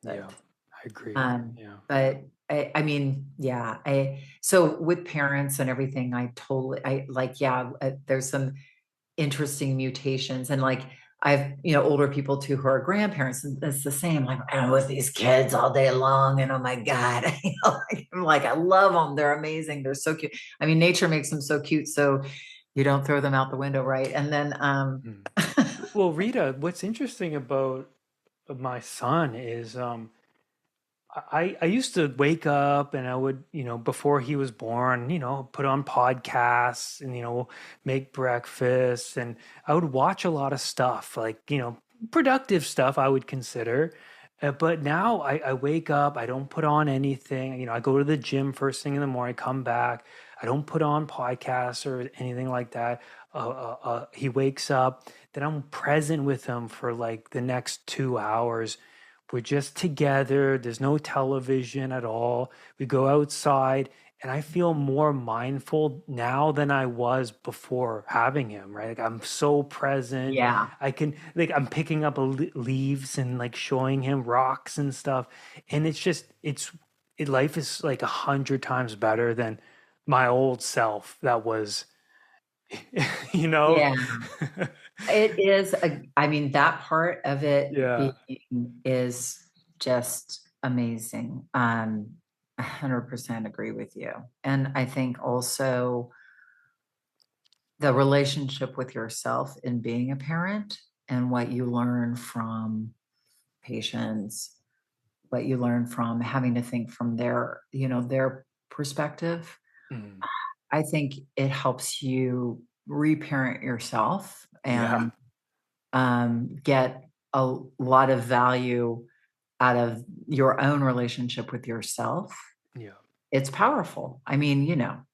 Yeah, I agree. Yeah. But I mean, yeah, so with parents and everything, there's some interesting mutations, and like I've older people too who are grandparents, and it's the same. Like I'm with these kids all day long, and oh my god, I'm like I love them. They're amazing. They're so cute. I mean, nature makes them so cute, so you don't throw them out the window, right? And then, Well, Rita, what's interesting about my son is I used to wake up and I would, before he was born, put on podcasts and, make breakfast. And I would watch a lot of stuff like, productive stuff I would consider. But now I wake up, I don't put on anything. I go to the gym first thing in the morning, come back. I don't put on podcasts or anything like that. He wakes up, then I'm present with him for like the next 2 hours. We're just together. There's no television at all. We go outside, and I feel more mindful now than I was before having him, right? Like I'm so present. yeah, I can, like, I'm picking up leaves and like showing him rocks and stuff. And life is like 100 times better than my old self that was, you know? yeah. It is I mean, that part of it Yeah. is just amazing. 100% agree with you. And I think also the relationship with yourself in being a parent and what you learn from patients, what you learn from having to think from their perspective. Mm. I think it helps you reparent yourself Yeah. and get a lot of value out of your own relationship with yourself. Yeah. It's powerful. I mean,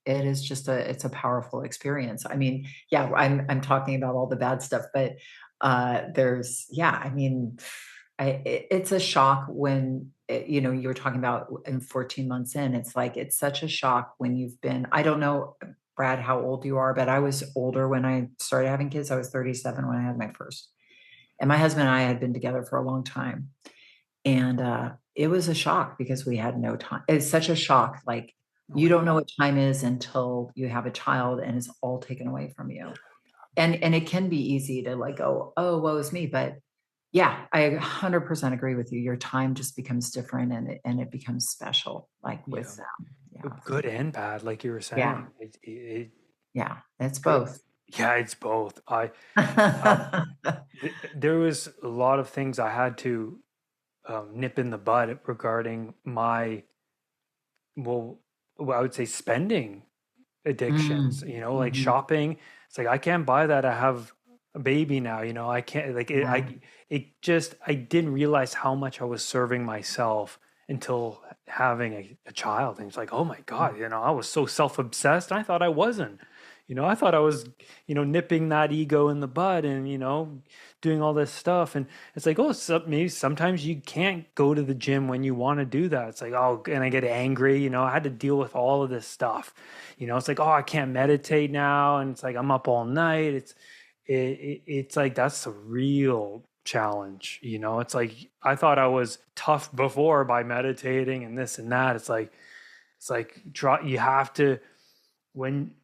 it is just it's a powerful experience. I mean, yeah, I'm talking about all the bad stuff, but I mean, it's a shock when you were talking about in 14 months in. It's like it's such a shock when I don't know, Brad, how old you are, but I was older when I started having kids. I was 37 when I had my first. And my husband and I had been together for a long time. And it was a shock because we had no time. It's such a shock. Like You don't know what time is until you have a child and it's all taken away from you. And it can be easy to like go, oh, woe is me. But yeah, I 100% agree with you. Your time just becomes different and it becomes special, like Yeah. with them. Yeah. Good and bad, like you were Yeah. saying. Yeah. It's Good. both. Yeah, it's both. There was a lot of things I had to nip in the bud regarding my, well, I would say spending addictions, Mm, like mhm. shopping. It's like I can't buy that. I have a baby now, I can't like it. Yeah. I didn't realize how much I was serving myself until having a child. And it's like, oh my God, I was so self-obsessed. I thought I wasn't. I thought I was, nipping that ego in the bud and, doing all this stuff. And it's like, oh, maybe sometimes you can't go to the gym when you want to do that. It's like, oh, and I get angry, I had to deal with all of this stuff. It's like, oh, I can't meditate now. And it's like, I'm up all night. It's like, that's a real challenge. It's like, I thought I was tough before by meditating and this and that. It's like, you have to, when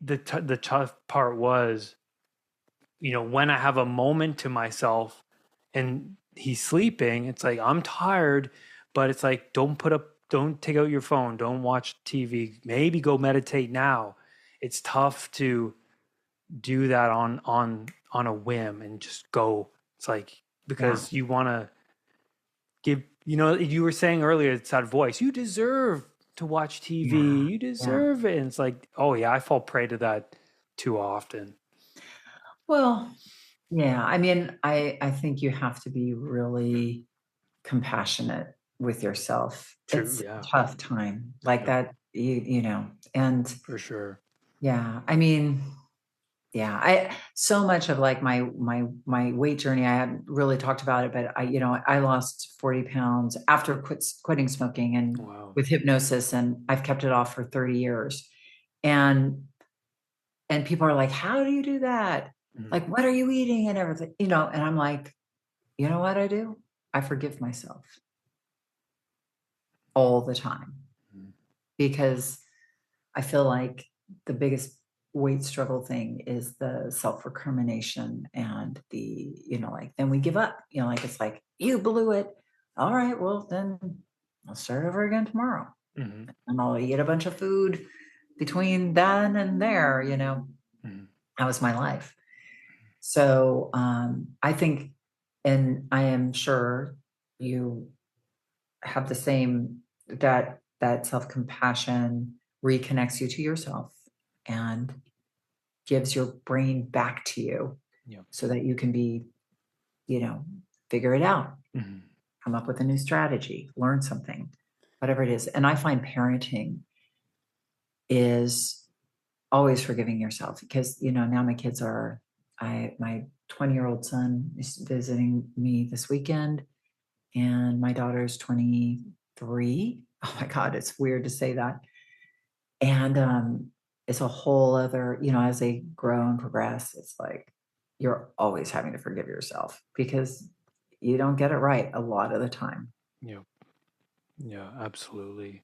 the tough part was, when I have a moment to myself and he's sleeping, it's like I'm tired, but it's like don't take out your phone, don't watch TV, maybe go meditate now. It's tough to do that on a whim and just go. It's like Yeah. because you want to give, you were saying earlier, it's that voice. You deserve to watch TV. Yeah. You Yeah. deserve it. And it's like, oh yeah, I fall prey to that too often. Well, yeah. I mean, I think you have to be really compassionate with yourself. True. It's a Yeah. tough time like Yep. that, and For sure. yeah, I mean, yeah, I so much of like my weight journey, I hadn't really talked about it, but I lost 40 pounds after quitting smoking and Wow. with hypnosis, and I've kept it off for 30 years. And people are like, how do you do that? Mhm. Like, what are you eating and everything, and I'm like, you know what I do? I forgive myself all the time Mhm. because I feel like the biggest weight struggle thing is the self-recrimination and like, then we give up, like, it's like, you blew it. All right, well, then I'll start over again tomorrow. Mhm. And I'll eat a bunch of food between then and there, Mhm. that was my life. So I think, and I am sure you have the same, that self-compassion reconnects you to yourself and gives your brain back to you Yep. so that you can be, you know, figure it out, Mhm. come up with a new strategy, learn something, whatever it is. And I find parenting is always forgiving yourself because, now my kids are, my 20-year-old son is visiting me this weekend and my daughter's 23. Oh my God, it's weird to say that. And it's a whole other, as they grow and progress, it's like you're always having to forgive yourself because you don't get it right a lot of the time. Yep. Yeah, absolutely.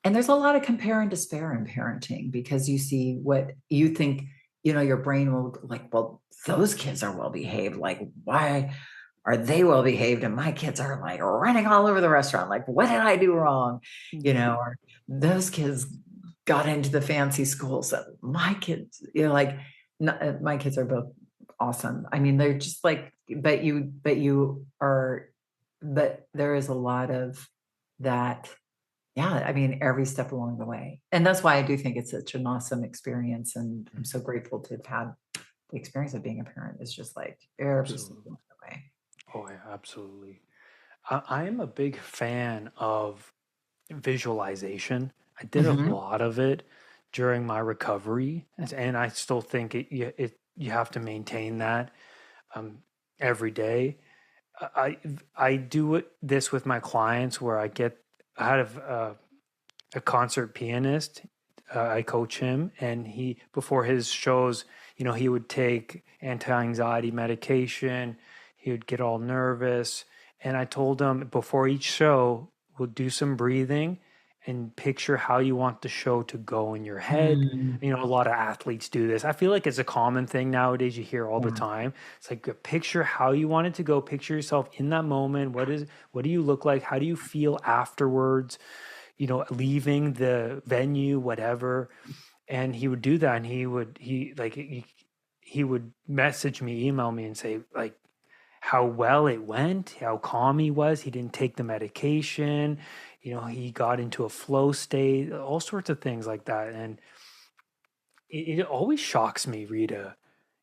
And there's a lot of compare and despair in parenting because you see what you think, your brain will like, well, those kids are well behaved. Like, why are they well behaved? And my kids are like running all over the restaurant. Like, what did I do wrong? Or those kids got into the fancy schools. My kids, like, my kids are both awesome. I mean, they're just like, but there is a lot of that. Yeah, I mean, every step along the way. And that's why I do think it's such an awesome experience. And I'm so grateful to have had the experience of being a parent. It's just like every step Absolutely. along the way. Oh, yeah, absolutely. I am a big fan of visualization. I did a Mhm. lot of it during my recovery, and I still think you have to maintain that um, every day. I do this with my clients where I have a concert pianist. I coach him, and he before his shows, he would take anti-anxiety medication. He would get all nervous, and I told him before each show, we'll do some breathing, and picture how you want the show to go in your head. Mm, You know, a lot of athletes do this. I feel like it's a common thing nowadays. You hear all the yeah. time. It's like picture how you want it to go. Picture yourself in that moment. What do you look like? How do you feel afterwards? You know, leaving the venue, whatever. And he would do that, and he would message me, email me, and say like how well it went, how calm he was. He didn't take the medication. You know, he got into a flow state, all sorts of things like that. And it always shocks me, Rita.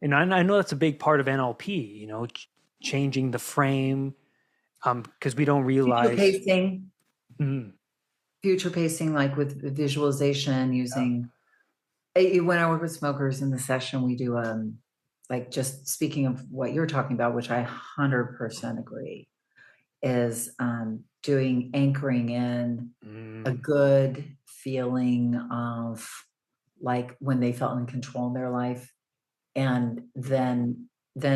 And I know that's a big part of NLP, you know, changing the frame, because we don't Future realize. pacing, Mm, future pacing, like with visualization yeah. using. When I work with smokers in the session, we do like just speaking of what you're talking about, which I 100% agree, is doing anchoring in a Mm, good feeling of like when they felt in control in their life, and then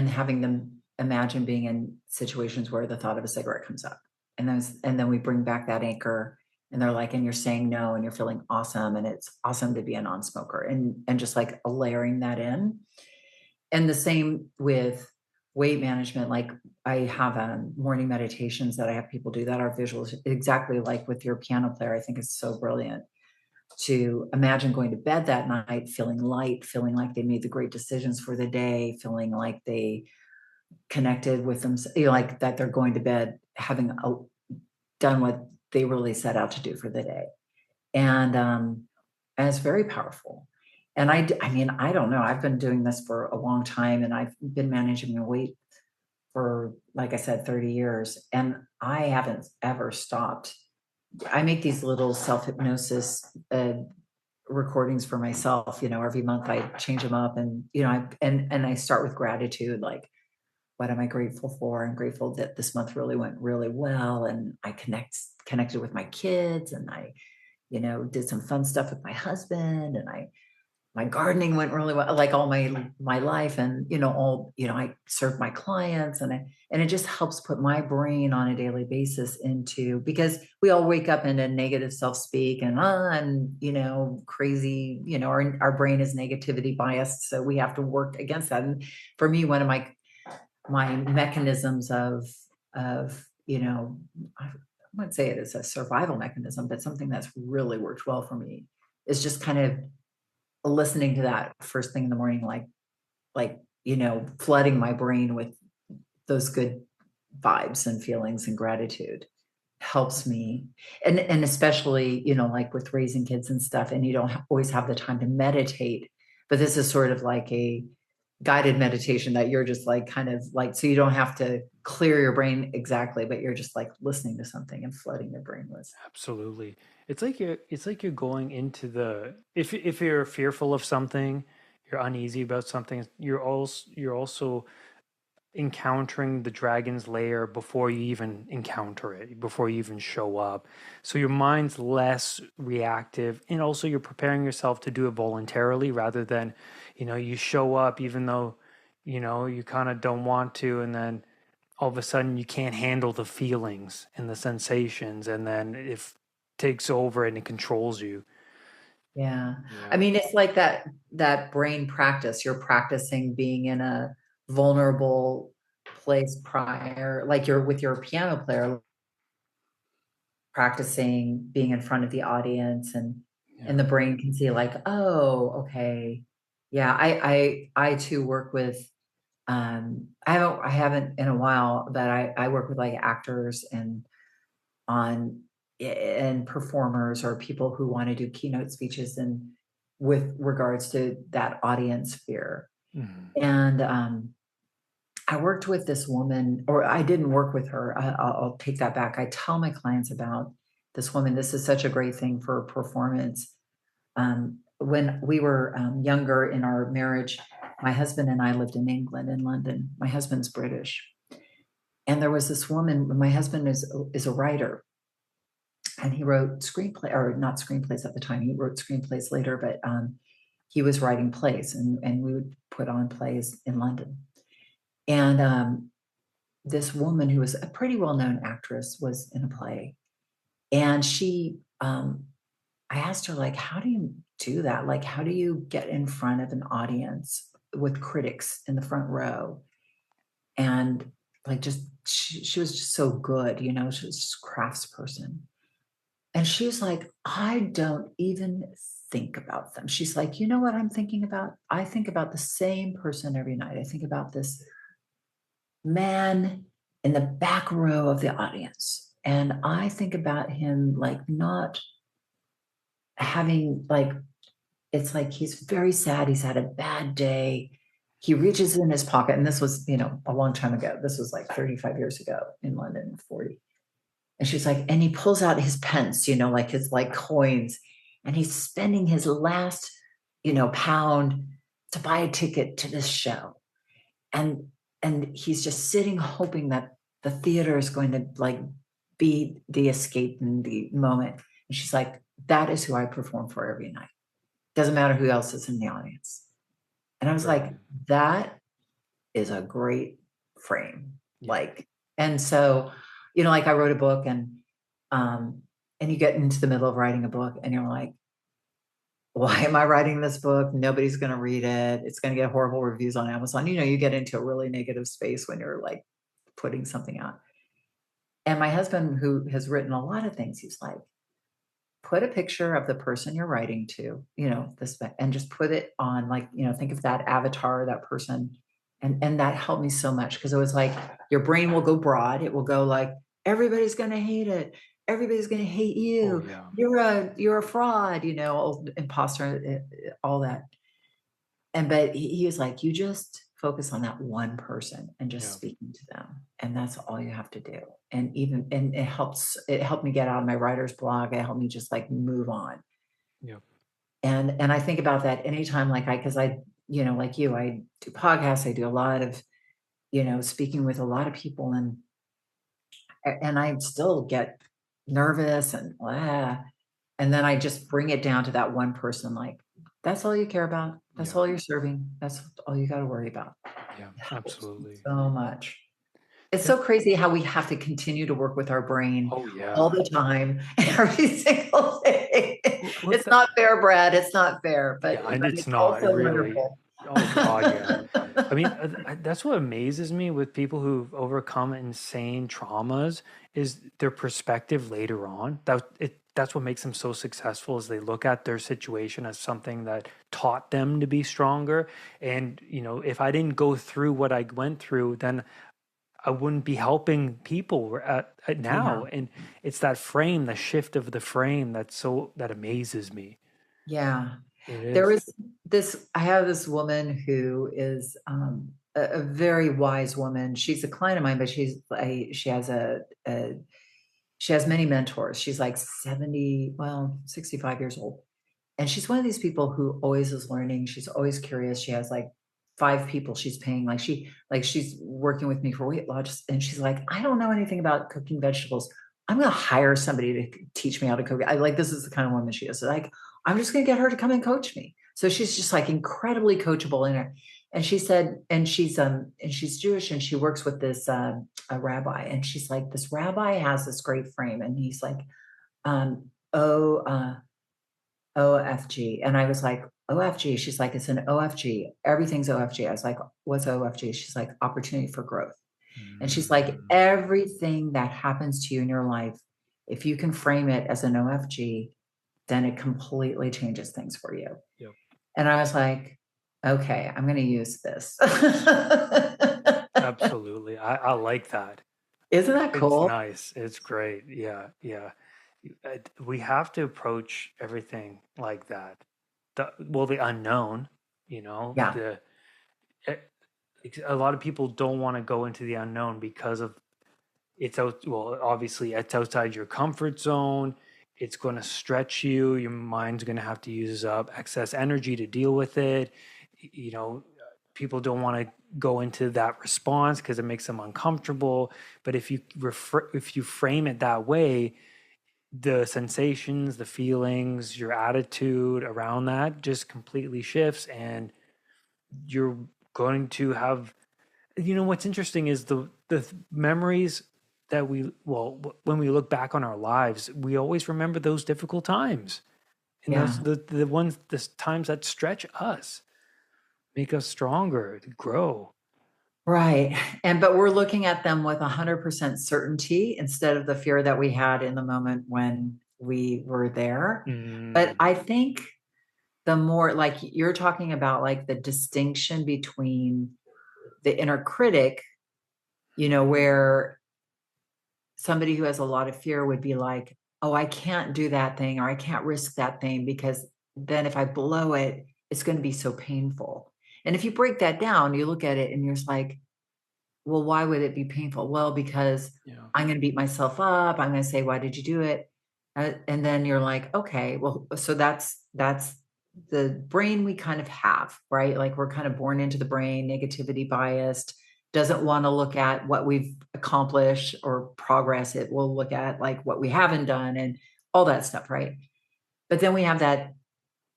having them imagine being in situations where the thought of a cigarette comes up, and then we bring back that anchor, and they're like, and you're saying no, and you're feeling awesome, and it's awesome to be a non-smoker, and just like layering that in. And the same with weight management. Like I have morning meditations that I have people do that are visuals, exactly like with your piano player. I think it's so brilliant to imagine going to bed that night feeling light, feeling like they made the great decisions for the day, feeling like they connected with them, you know, like that they're going to bed having done what they really set out to do for the day. And it's very powerful. And I mean, I don't know. I've been doing this for a long time, and I've been managing my weight for, like I said, 30 years, and I haven't ever stopped. I make these little self hypnosis recordings for myself. You know, every month I change them up, and you know, and I start with gratitude, like what am I grateful for? I'm grateful that this month really went really well, and I connected with my kids, and I, you know, did some fun stuff with my husband, and my gardening went really well, like all my life, and you know, all, you know, I serve my clients, and it just helps put my brain on a daily basis into, because we all wake up in a negative self-speak, and I'm, you know, crazy, you know, our brain is negativity biased, so we have to work against that. And for me, one of my mechanisms of, you know, I wouldn't say it is a survival mechanism, but something that's really worked well for me is just kind of listening to that first thing in the morning, like, you know, flooding my brain with those good vibes and feelings and gratitude helps me. And especially, you know, like with raising kids and stuff, and you don't always have the time to meditate, but this is sort of like a guided meditation that you're just like kind of like, so you don't have to clear your brain exactly, but you're just like listening to something and flooding your brain with. absolutely. It's like you're going into the, if you're fearful of something, you're uneasy about something, you're also encountering the dragon's lair before you even encounter it, before you even show up. So your mind's less reactive, and also you're preparing yourself to do it voluntarily rather than, you know, you show up even though, you know, you kind of don't want to, and then all of a sudden you can't handle the feelings and the sensations, and then it takes over and it controls you. Yeah. I Yeah. mean, it's like that brain practice. You're practicing being in a vulnerable place prior, like you're with your piano player, practicing being in front of the audience, and Yeah. the brain can see like, oh, okay. Yeah, I too work with I haven't in a while, but I work with like actors and on and performers or people who want to do keynote speeches and with regards to that audience fear. Mhm. And I worked with this woman, or I didn't work with her. I'll take that back. I tell my clients about this woman. This is such a great thing for performance. When we were younger in our marriage, my husband and I lived in England, in London. My husband's British, and there was this woman. My husband is a writer, and he wrote screenplay, or not screenplays at the time. He wrote screenplays later, but he was writing plays, and we would put on plays in London. And this woman who was a pretty well known actress was in a play, and she I asked her, like, how do you do that? Like, how do you get in front of an audience with critics in the front row? And like, just she was just so good, you know, she was just a craftsperson. And she's like, I don't even think about them. She's like, you know what I'm thinking about? I think about the same person every night. I think about this man in the back row of the audience. And I think about him like not having like, it's like he's very sad. He's had a bad day. He reaches in his pocket, and this was, you know, a long time ago. This was like 35 years ago in London, 40. And she's like, and he pulls out his pence, you know, like his like coins, and he's spending his last, you know, pound to buy a ticket to this show. And he's just sitting hoping that the theater is going to like be the escape in the moment. And she's like, that is who I perform for every night. Doesn't matter who else is in the audience. And I was like, Brilliant. that is a great frame. Yeah. Like, and so, you know, like I wrote a book, and you get into the middle of writing a book and you're like, why am I writing this book? Nobody's going to read it. It's going to get horrible reviews on Amazon. You know, you get into a really negative space when you're like putting something out. And my husband, who has written a lot of things, he's like, put a picture of the person you're writing to, you know, this, and just put it on, like, you know, think of that avatar, that person. And that helped me so much, because it was like your brain will go broad. It will go like, everybody's going to hate it. Everybody's going to hate Oh you. yeah. You're a fraud, you know, imposter, all that. And but he was like, you just focus on that one person and just Yeah. speaking to them. And that's all you have to do. And even, and it helped me get out of my writer's block. It helped me just like move on. Yeah. And I think about that anytime, like because I, you know, like you, I do podcasts, I do a lot of, you know, speaking with a lot of people, and I still get nervous and and then I just bring it down to that one person, like, that's all you care about. That's Yeah. all you're serving. That's all you got to worry about. Yeah. It helps Absolutely. so much. It's Yeah. so crazy how we have to continue to work with our brain Oh all yeah. the time, every single day. What's It's that? not fair, Brad. It's not fair, Yeah, and but it's it's not also really. wonderful. Oh God, yeah. I mean, that's what amazes me with people who've overcome insane traumas is their perspective later on. That's what makes them so successful is they look at their situation as something that taught them to be stronger. And, you know, if I didn't go through what I went through, then I wouldn't be helping people at Yeah. now. And it's that frame, the shift of the frame that amazes me. Yeah. It There is. is I have this woman who is a very wise woman. She's a client of mine, but she has she has many mentors. She's like 70, well, 65 years old. And she's one of these people who always is learning. She's always curious. She has like 5 people she's paying. She's working with me for weight loss. And she's like, I don't know anything about cooking vegetables. I'm gonna hire somebody to teach me how to cook. I like this is the kind of woman she is. So like, I'm just gonna get her to come and coach me. So she's just like incredibly coachable in her. And she said, and she's Jewish, and she works with this a rabbi. And she's like, this rabbi has this great frame, and he's like, oh OFG. And I was like, OFG. She's like, it's an OFG. Everything's OFG. I was like, what's OFG? She's like, opportunity for growth. And she's like, Mm, everything that happens to you in your life, if you can frame it as an OFG, then it completely changes things for you. yep. And I was like, okay, I'm going to use this. Absolutely. I like that. Isn't that It's cool? nice. It's great. Yeah. Yeah. We have to approach everything like that. The unknown, you know, Yeah. eh, a lot of people don't want to go into the unknown because of it's out. Well, obviously, it's outside your comfort zone. It's going to stretch you. Your mind's going to have to use up excess energy to deal with it. You know, people don't want to go into that response because it makes them uncomfortable. But if you frame it that way, the sensations, the feelings, your attitude around that just completely shifts, and you're going to have. You know what's interesting is the memories that when we look back on our lives, we always remember those difficult times. And those the ones, the times that stretch us, make us stronger, to grow. Right. But we're looking at them with 100% certainty instead of the fear that we had in the moment when we were there. But I think the more, like you're talking about, like the distinction between the inner critic, where somebody who has a lot of fear would be like, oh, I can't do that thing, or I can't risk that thing because then if I blow it, it's going to be so painful. And if you break that down, you look at it and you're just like, well, why would it be painful? Well, because I'm going to beat myself up. I'm going to say, why did you do it? And then you're like, okay, well, so that's the brain we kind of have, right? Like we're kind of born into the brain, negativity biased, doesn't want to look at what we've accomplished or progress. It will look at like what we haven't done and all that stuff, right? But then we have that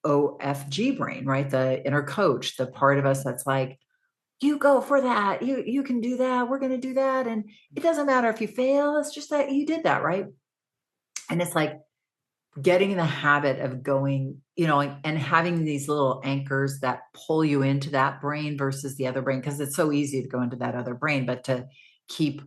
OFG brain, right? The inner coach, the part of us that's like, you go for that. You can do that. We're going to do that. And it doesn't matter if you fail. It's just that you did that, right? And it's like getting in the habit of going, and having these little anchors that pull you into that brain versus the other brain, because it's so easy to go into that other brain, but to keep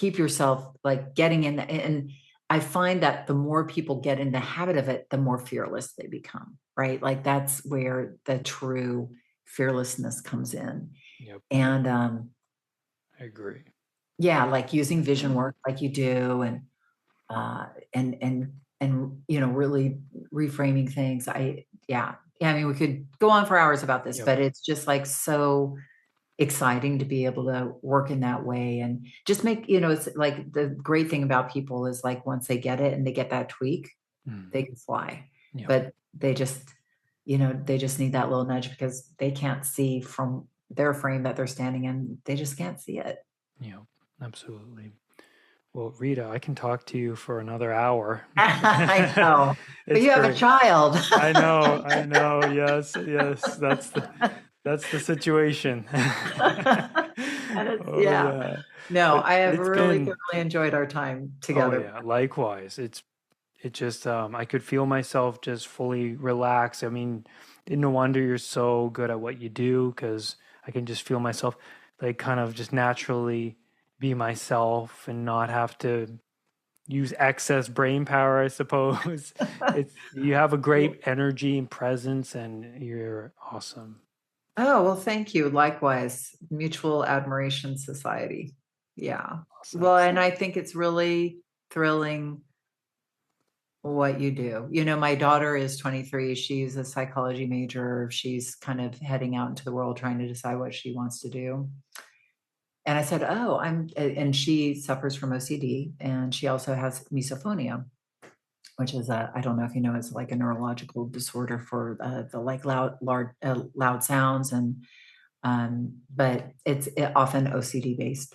yourself like getting in. And I find that the more people get in the habit of it, the more fearless they become, right? Like that's where the true fearlessness comes in. Yep. And I agree. Yeah, like using vision work like you do, and really reframing things. I mean, we could go on for hours about this, but it's just like so exciting to be able to work in that way and just make, it's like the great thing about people is like once they get it and they get that tweak, they can fly. But they just need that little nudge because they can't see from their frame that they're standing in. They just can't see it. Yeah, absolutely. Well, Rita, I can talk to you for another hour. I know. But you have a child. I know. Yes. That's the situation. No, I have really enjoyed our time together. Oh, yeah, likewise. It just, I could feel myself just fully relax. I mean, no wonder you're so good at what you do, because I can just feel myself like kind of just naturally be myself and not have to use excess brain power, I suppose. You have a great energy and presence, and you're awesome. Oh, well, thank you. Likewise, Mutual Admiration Society. Yeah. Awesome. Well, and I think it's really thrilling what you do. My daughter is 23. She's a psychology major. She's kind of heading out into the world trying to decide what she wants to do. And I said, and she suffers from OCD, and she also has misophonia, which is I don't know if you know, it's like a neurological disorder for the like loud sounds, but it's often OCD based.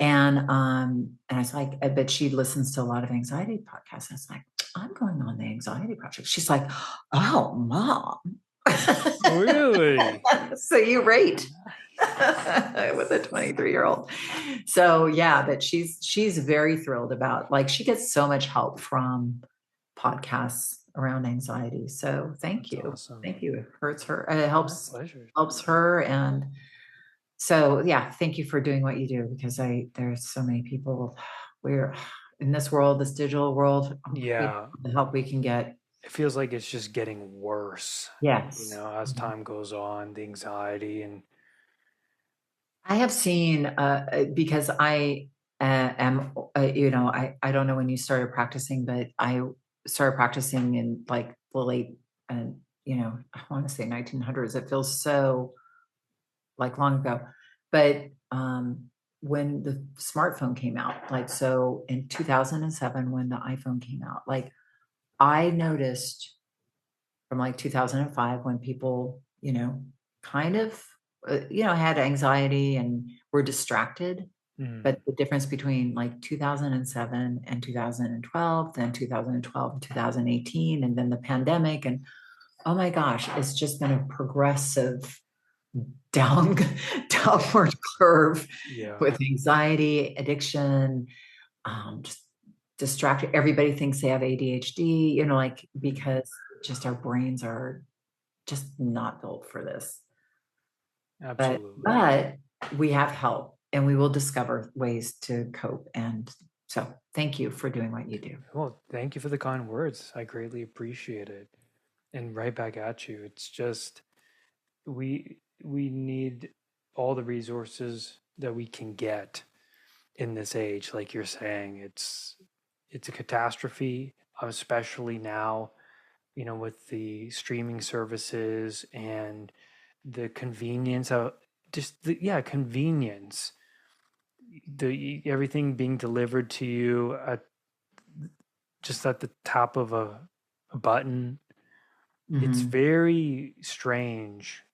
And I was like, but she listens to a lot of anxiety podcasts. I was like, I'm going on the anxiety project. She's like, oh, Mom. Really? So you rate with a 23-year-old. So yeah, but she's very thrilled about, like, she gets so much help from podcasts around anxiety. So thank you. Awesome. Thank you. It hurts her. It helps her. And so, yeah, thank you for doing what you do, because there's so many people, we're in this world, this digital world. Yeah. The help we can get. It feels like it's just getting worse. Yes. As time goes on, the anxiety. And I have seen, because I am, I don't know when you started practicing, but I started practicing in like the late, I want to say 1900s. It feels so like long ago, but when the smartphone came out, like, so in 2007, when the iPhone came out, like I noticed from like 2005 when people, kind of, had anxiety and were distracted. But the difference between like 2007 and 2012, then 2012 and 2018, and then the pandemic, and oh my gosh, it's just been a progressive downward curve with anxiety, addiction, just distracted. Everybody thinks they have ADHD, because just our brains are just not built for this. Absolutely. But we have help, and we will discover ways to cope. And so thank you for doing what you do. Well, thank you for the kind words. I greatly appreciate it. And right back at you. It's just we need all the resources that we can get in this age. Like you're saying, it's a catastrophe, especially now, with the streaming services and the convenience of convenience, everything being delivered to you just at the tap of a button. It's Mhm. very strange.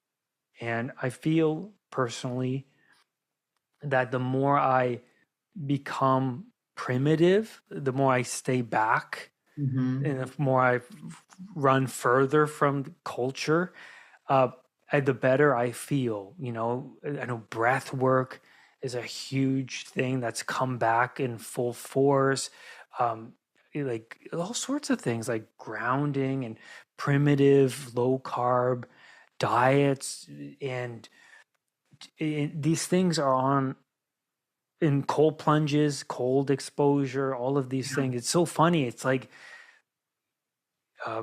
And I feel personally that the more I become primitive, the more I stay back, Mhm. and the more I run further from culture, the better I feel. I know breath work is a huge thing that's come back in full force. Like all sorts of things like grounding and primitive low carb diets, and these things are on in cold plunges, cold exposure, all of these Yeah. things. It's so funny. It's like uh,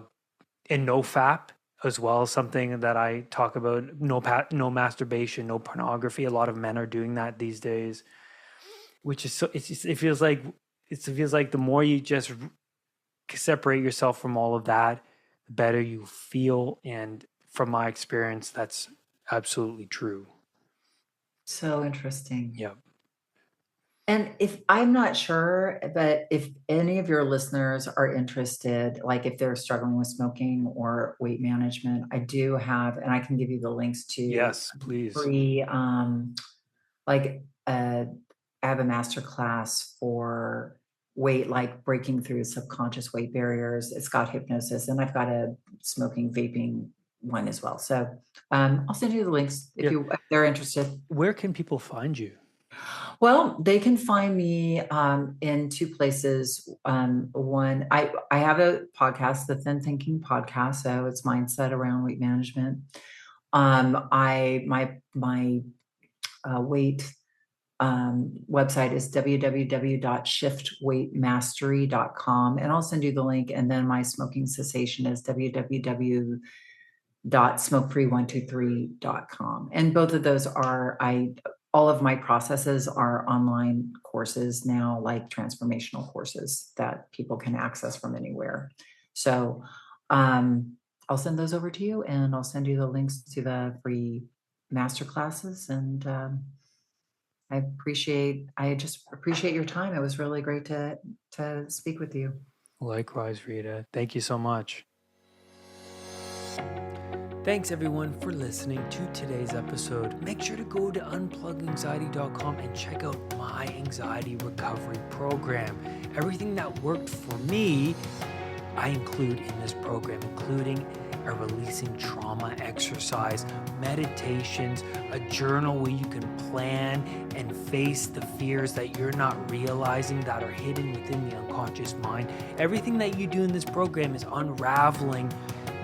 and no FAP as well, something that I talk about. No masturbation, no pornography. A lot of men are doing that these days, which is so. It feels like the more you just separate yourself from all of that, the better you feel. And from my experience, that's absolutely true. So interesting. Yep. And if I'm not sure, but if any of your listeners are interested, like if they're struggling with smoking or weight management, I do have, and I can give you the links to Yes, please. free, like, I have a master class for weight, like breaking through subconscious weight barriers. It's got hypnosis, and I've got a smoking vaping one as well. So I'll send you the links Yeah. if they're interested. Where can people find you? Well, they can find me in two places. One, I have a podcast, the Thin Thinking Podcast, so it's mindset around weight management. I my weight website is www.shiftweightmastery.com, and I'll send you the link. And then my smoking cessation is www.smokefree123.com. And both of those are all of my processes are online courses now, like transformational courses that people can access from anywhere. So I'll send those over to you, and I'll send you the links to the free master classes. And I just appreciate your time. It was really great to speak with you. Likewise, Rita. Thank you so much. Thanks everyone for listening to today's episode. Make sure to go to unpluganxiety.com and check out my anxiety recovery program. Everything that worked for me, I include in this program, including a releasing trauma exercise, meditations, a journal where you can plan and face the fears that you're not realizing that are hidden within the unconscious mind. Everything that you do in this program is unraveling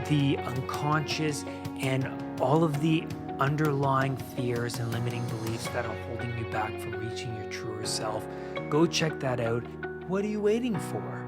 the unconscious and all of the underlying fears and limiting beliefs that are holding you back from reaching your truer self. Go check that out. What are you waiting for?